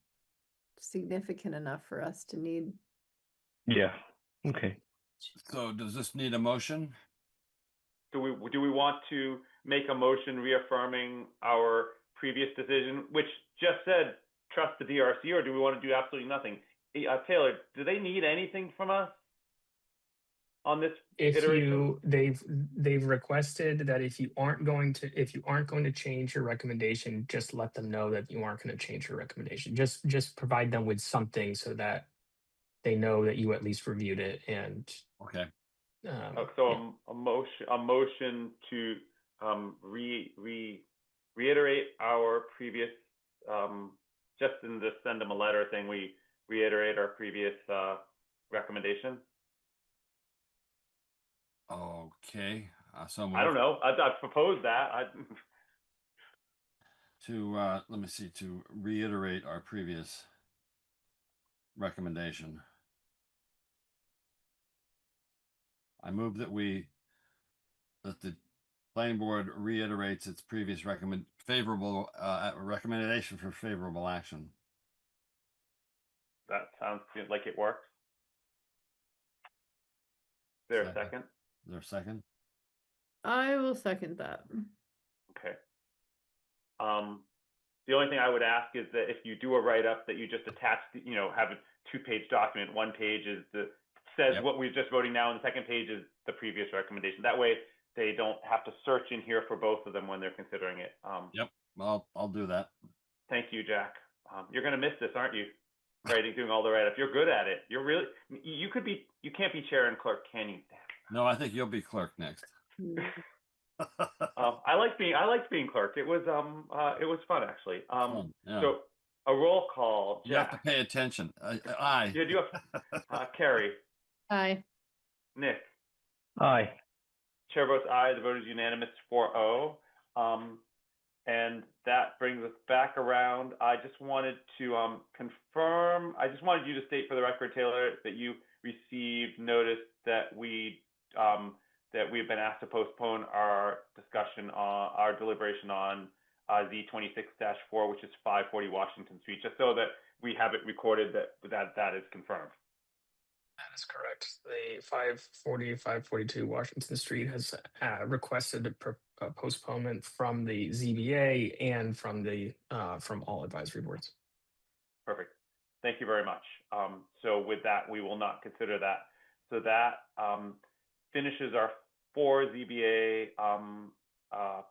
significant enough for us to need. Yeah. Okay. So does this need a motion? Do we want to make a motion reaffirming our previous decision, which just said trust the DRC, or do we want to do absolutely nothing? Taylor, do they need anything from us on this iteration? They've requested that if you aren't going to change your recommendation, just let them know that you aren't going to change your recommendation. Just provide them with something so that they know that you at least reviewed it. And okay. So a motion to reiterate our previous, just in the send them a letter thing, we reiterate our previous recommendation. Okay. So I don't know. I've proposed that. let me see, to reiterate our previous recommendation. I move that the planning board reiterates its previous recommendation for favorable action. That sounds like it works. Is there a second? Is there a second? I will second that. Okay. The only thing I would ask is that if you do a write-up, that you just attach, have a 2-page document. One page is says what we're just voting now, and the second page is the previous recommendation. That way, they don't have to search in here for both of them when they're considering it. Yep. Well, I'll do that. Thank you, Jack. You're going to miss this, aren't you? Doing all the write-up. You're good at it. You're really. You can't be chair and clerk, can you? No, I think you'll be clerk next. I liked being clerk. It was fun actually. Yeah. So a roll call. Jack. You have to pay attention. Aye. Yeah, do you have Carrie? Aye. Nick? Aye. Chair votes aye. The vote is unanimous 4-0. And that brings us back around. I just wanted to confirm. I just wanted you to state for the record, Taylor, that you received notice that we've been asked to postpone our discussion on our deliberation on Z26-4, which is 540 Washington Street, just so that we have it recorded that is confirmed. that is correct. The 542 Washington Street has requested a postponement from the ZBA and from all advisory boards. Perfect. Thank you very much. So with that, we will not consider that. So that finishes our 4 ZBA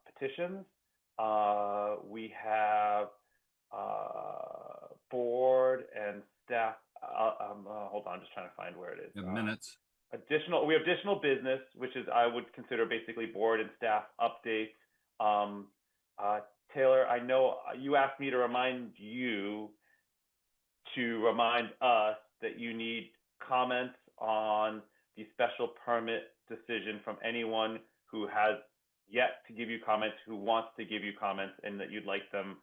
petitions. We have board and staff. Hold on, I'm just trying to find where it is. Minutes. We have additional business, which is I would consider basically board and staff updates. Taylor, I know you asked me to remind us that you need comments on the special permit decision from anyone who has yet to give you comments, who wants to give you comments, and that you'd like them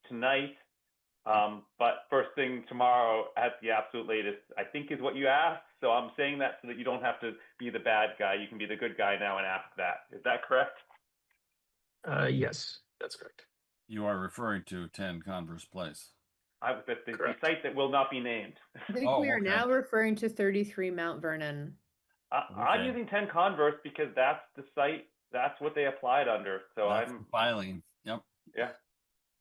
tonight. But first thing tomorrow at the absolute latest, I think, is what you asked. So I'm saying that so that you don't have to be the bad guy. You can be the good guy now and ask that. Is that correct? Yes, that's correct. You are referring to 10 Converse Place. The Correct. site that will not be named. I think we are now referring to 33 Mount Vernon. I'm using 10 Converse because that's the site. That's what they applied under. So That's I'm the filing. Yep. Yeah.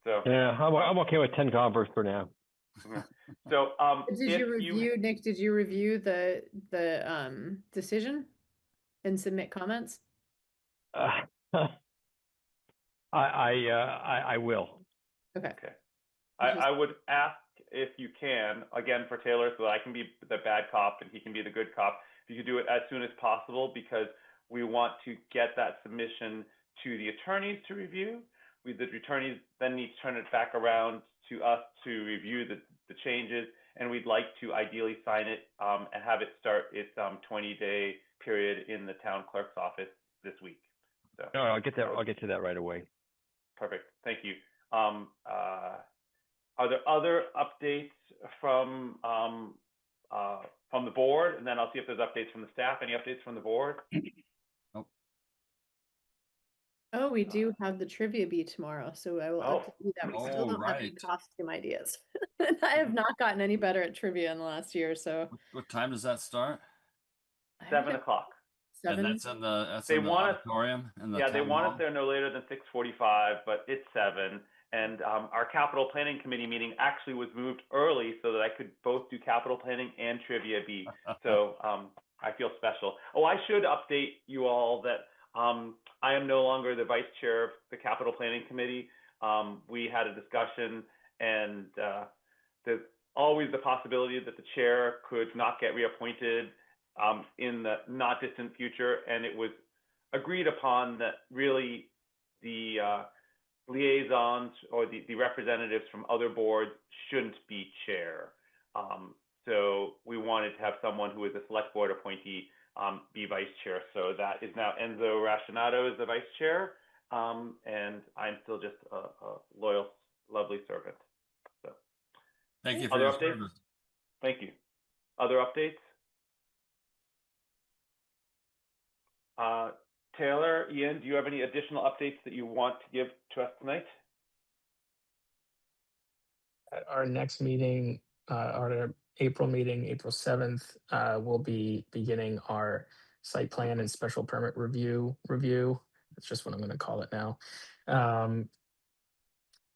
So Yeah, I'm okay with 10 Converse for now. yeah. So Did you review, Nick? Did you review the decision and submit comments? I will. Okay. I would ask if you can, again, for Taylor, so that I can be the bad cop and he can be the good cop, if you could do it as soon as possible, because we want to get that submission to the attorneys to review. The attorneys then need to turn it back around to us to review the changes, and we'd like to ideally sign it and have it start its 20-day period in the town clerk's office this week. So No, I'll get to that right away. Perfect. Thank you. Are there other updates from the board? And then I'll see if there's updates from the staff. Any updates from the board? Nope. Oh, we do have the trivia bee tomorrow, so I will update you that we still don't have any costume ideas. I have not gotten any better at trivia in the last year. So what time does that start? 7 o'clock. 7. And that's in the auditorium. They want us there no later than 6:45, but it's 7. And our capital planning committee meeting actually was moved early so that I could both do capital planning and trivia bee. So I feel special. Oh, I should update you all that I am no longer the vice chair of the capital planning committee. We had a discussion, and there's always the possibility that the chair could not get reappointed in the not distant future. And it was agreed upon that really the liaisons or the representatives from other boards shouldn't be chair. So we wanted to have someone who is a select board appointee be vice chair. So that is now Enzo Racionato as the vice chair. And I'm still just a loyal, lovely servant. So thank you for your updates? service. Thank you. Other updates? Taylor, Ian, do you have any additional updates that you want to give to us tonight? At our next meeting, our April meeting, April 7th, we'll be beginning our site plan and special permit review. That's just what I'm going to call it now.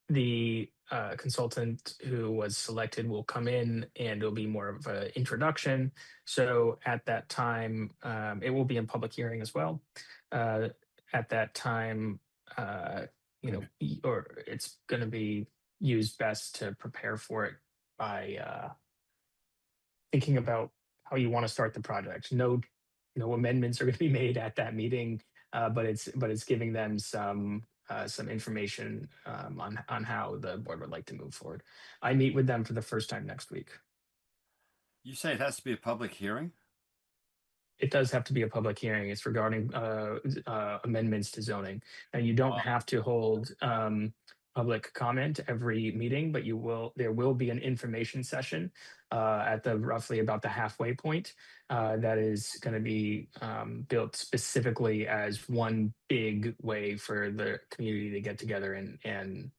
The consultant who was selected will come in, and it'll be more of an introduction. So at that time, it will be in public hearing as well. At that time, or it's going to be used best to prepare for it by thinking about how you want to start the project. No amendments are going to be made at that meeting, but it's giving them some information on how the board would like to move forward. I meet with them for the first time next week. You say it has to be a public hearing? It does have to be a public hearing. It's regarding amendments to zoning. Now, you don't have to hold public comment every meeting, but there will be an information session at roughly about the halfway point that is going to be built specifically as one big way for the community to get together and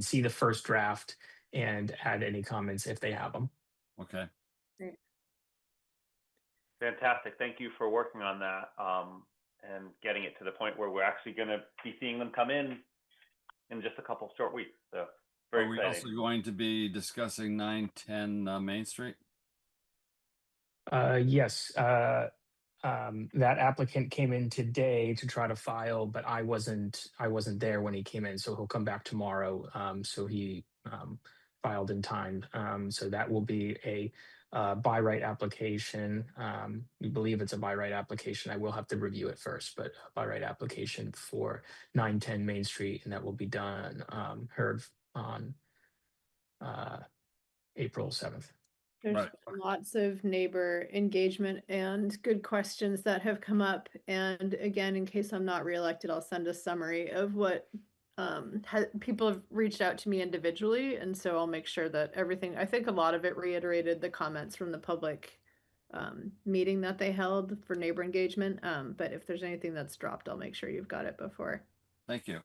see the first draft and add any comments if they have them. Okay. Great. Fantastic. Thank you for working on that and getting it to the point where we're actually going to be seeing them come in just a couple short weeks. So very exciting. Are we also going to be discussing 910 Main Street? Yes. That applicant came in today to try to file, but I wasn't there when he came in, so he'll come back tomorrow. So he filed in time. So that will be a by right application. We believe it's a by right application. I will have to review it first, but a by right application for 910 Main Street, and that will be done, heard on April 7th. There's lots of neighbor engagement and good questions that have come up. And again, in case I'm not reelected, I'll send a summary of what people have reached out to me individually, and so I'll make sure that everything, I think a lot of it reiterated the comments from the public meeting that they held for neighbor engagement. But if there's anything that's dropped, I'll make sure you've got it before. Thank you.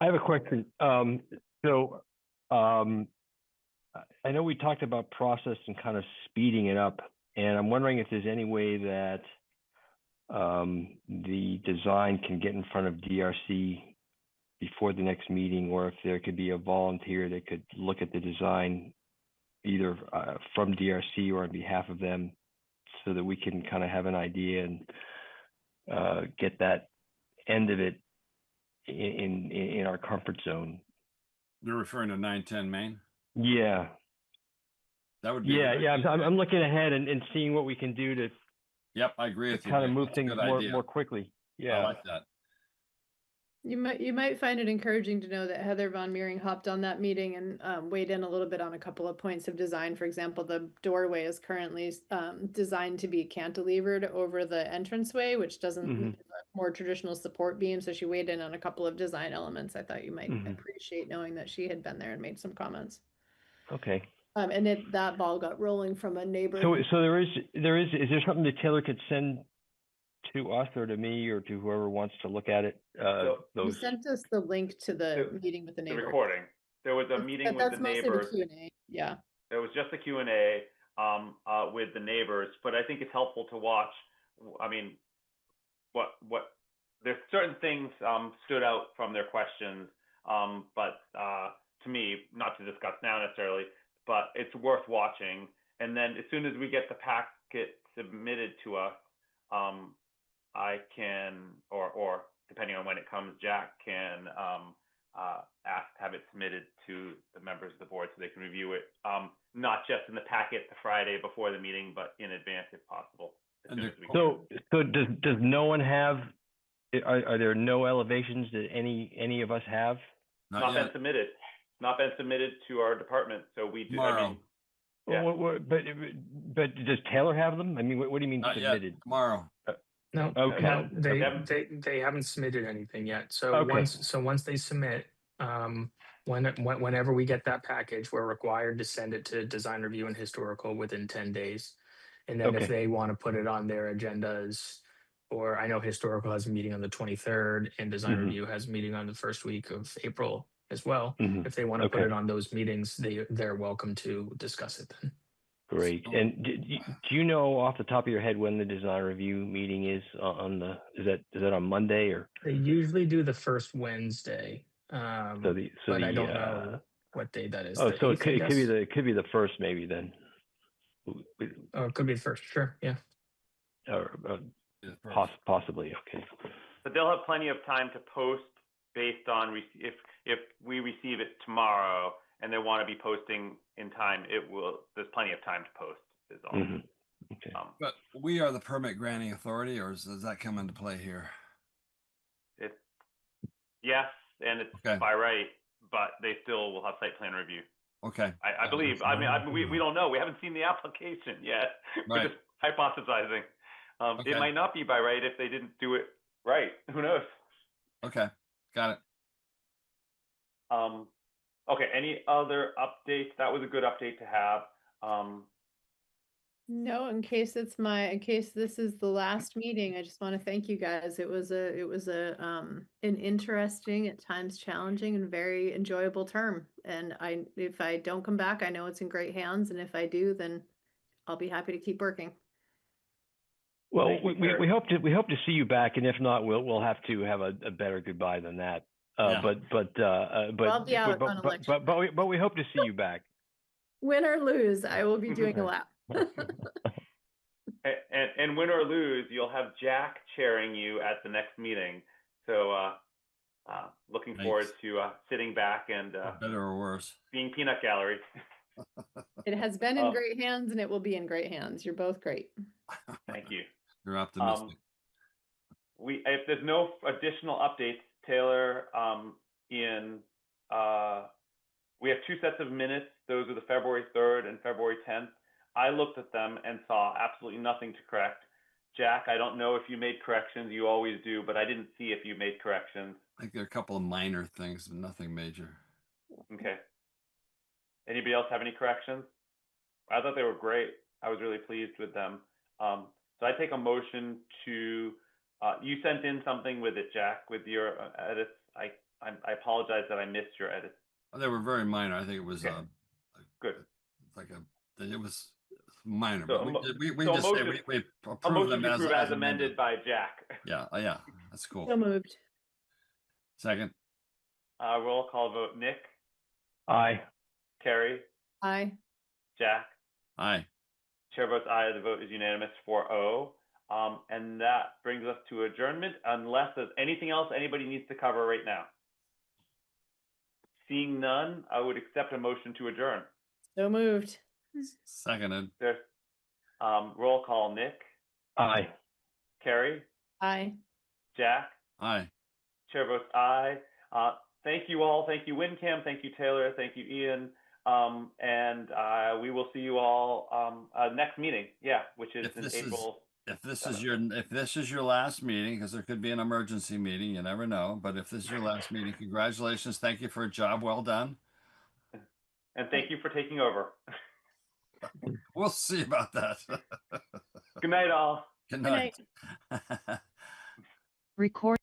I have a question. I know we talked about process and kind of speeding it up, and I'm wondering if there's any way that the design can get in front of DRC before the next meeting, or if there could be a volunteer that could look at the design either from DRC or on behalf of them, so that we can kind of have an idea and get that end of it in our comfort zone. You're referring to 910 Main? Yeah. That would be. Yeah. I'm looking ahead and seeing what we can do to. Yep, I agree with you. Kind of move things more quickly. Yeah. I like that. You might find it encouraging to know that Heather Von Meering hopped on that meeting and weighed in a little bit on a couple of points of design. For example, the doorway is currently designed to be cantilevered over the entranceway, which doesn't need a more traditional support beam. So she weighed in on a couple of design elements. I thought you might appreciate knowing that she had been there and made some comments. Okay. And that ball got rolling from a neighbor. So is there something that Taylor could send to us or to me or to whoever wants to look at it? You sent us the link to the meeting with the neighbor. The recording. There was a meeting with the neighbors. That's mostly the Q&A. Yeah. There was just a Q&A with the neighbors, but I think it's helpful to watch. I mean, there's certain things stood out from their questions, but to me, not to discuss now necessarily, but it's worth watching. And then as soon as we get the packet submitted to us, I can, or depending on when it comes, Jack can have it submitted to the members of the board so they can review it, not just in the packet the Friday before the meeting, but in advance if possible. So does no one have? Are there no elevations that any of us have? Not been submitted. Not been submitted to our department, so we do. Tomorrow. I mean, yeah. But does Taylor have them? I mean, what do you mean Not submitted? Yet. Tomorrow. No, okay. No, they haven't submitted anything yet. So once they submit, whenever we get that package, we're required to send it to design review and historical within 10 days. And then if they want to put it on their agendas, or I know historical has a meeting on the 23rd and design review has a meeting on the first week of April as well. If they want to put it on those meetings, they're welcome to discuss it then. Great. And do you know off the top of your head when the design review meeting is is that on Monday or? They usually do the first Wednesday. But I don't know what day that is. Oh, so it could be the first maybe then. Oh, it could be the first. Sure. Yeah. Or possibly. Okay. But they'll have plenty of time to post based on if we receive it tomorrow and they want to be posting in time, there's plenty of time to post is all. Okay. But we are the permit granting authority, or does that come into play here? Yes, and it's by right, but they still will have site plan review. Okay. I believe. I mean, we don't know. We haven't seen the application yet. We're just hypothesizing. It might not be by right if they didn't do it right. Who knows? Okay. Got it. Okay. Any other updates? That was a good update to have. No, in case this is the last meeting, I just want to thank you guys. It was an interesting, at times challenging and very enjoyable term. And if I don't come back, I know it's in great hands. And if I do, then I'll be happy to keep working. Well, we hope to see you back, and if not, we'll have to have a better goodbye than that. But I'll be out on election. But we hope to see you back. Win or lose, I will be doing a lap. and win or lose, you'll have Jack chairing you at the next meeting. So looking forward to sitting back and better or worse, being peanut gallery. It has been in great hands, and it will be in great hands. You're both great. Thank you. You're optimistic. If there's no additional updates, Taylor, we have two sets of minutes. Those are the February 3rd and February 10th. I looked at them and saw absolutely nothing to correct. Jack, I don't know if you made corrections. You always do, but I didn't see if you made corrections. I think there are a couple of minor things, but nothing major. Okay. Anybody else have any corrections? I thought they were great. I was really pleased with them. So I take a motion to, you sent in something with it, Jack, with your edits. I apologize that I missed your edits. Oh, they were very minor. I think it was Okay. Good. It was minor, So but we so just say motion- we A approve motion them to approve as amended by Jack. Yeah, yeah, that's cool. So moved. Second, Roll call vote. Nick, Aye. Carrie, Aye. Jack. aye. Chair votes aye. The vote is unanimous 4-0. And that brings us to adjournment, unless there's anything else anybody needs to cover right now. Seeing none, I would accept a motion to adjourn. So moved. Seconded, There's roll call. Nick, Aye. Carrie, Aye. Jack. aye. Chair votes aye. Thank you all. Thank you, WinCam. Thank you, Taylor. Thank you, Ian. And we will see you all next meeting. Yeah, which is in April. If this is your last meeting, because there could be an emergency meeting, you never know. But if this is your last meeting, congratulations. Thank you for a job well done. And thank you for taking over. We'll see about that. Good night, all. Good Good night. night. Record.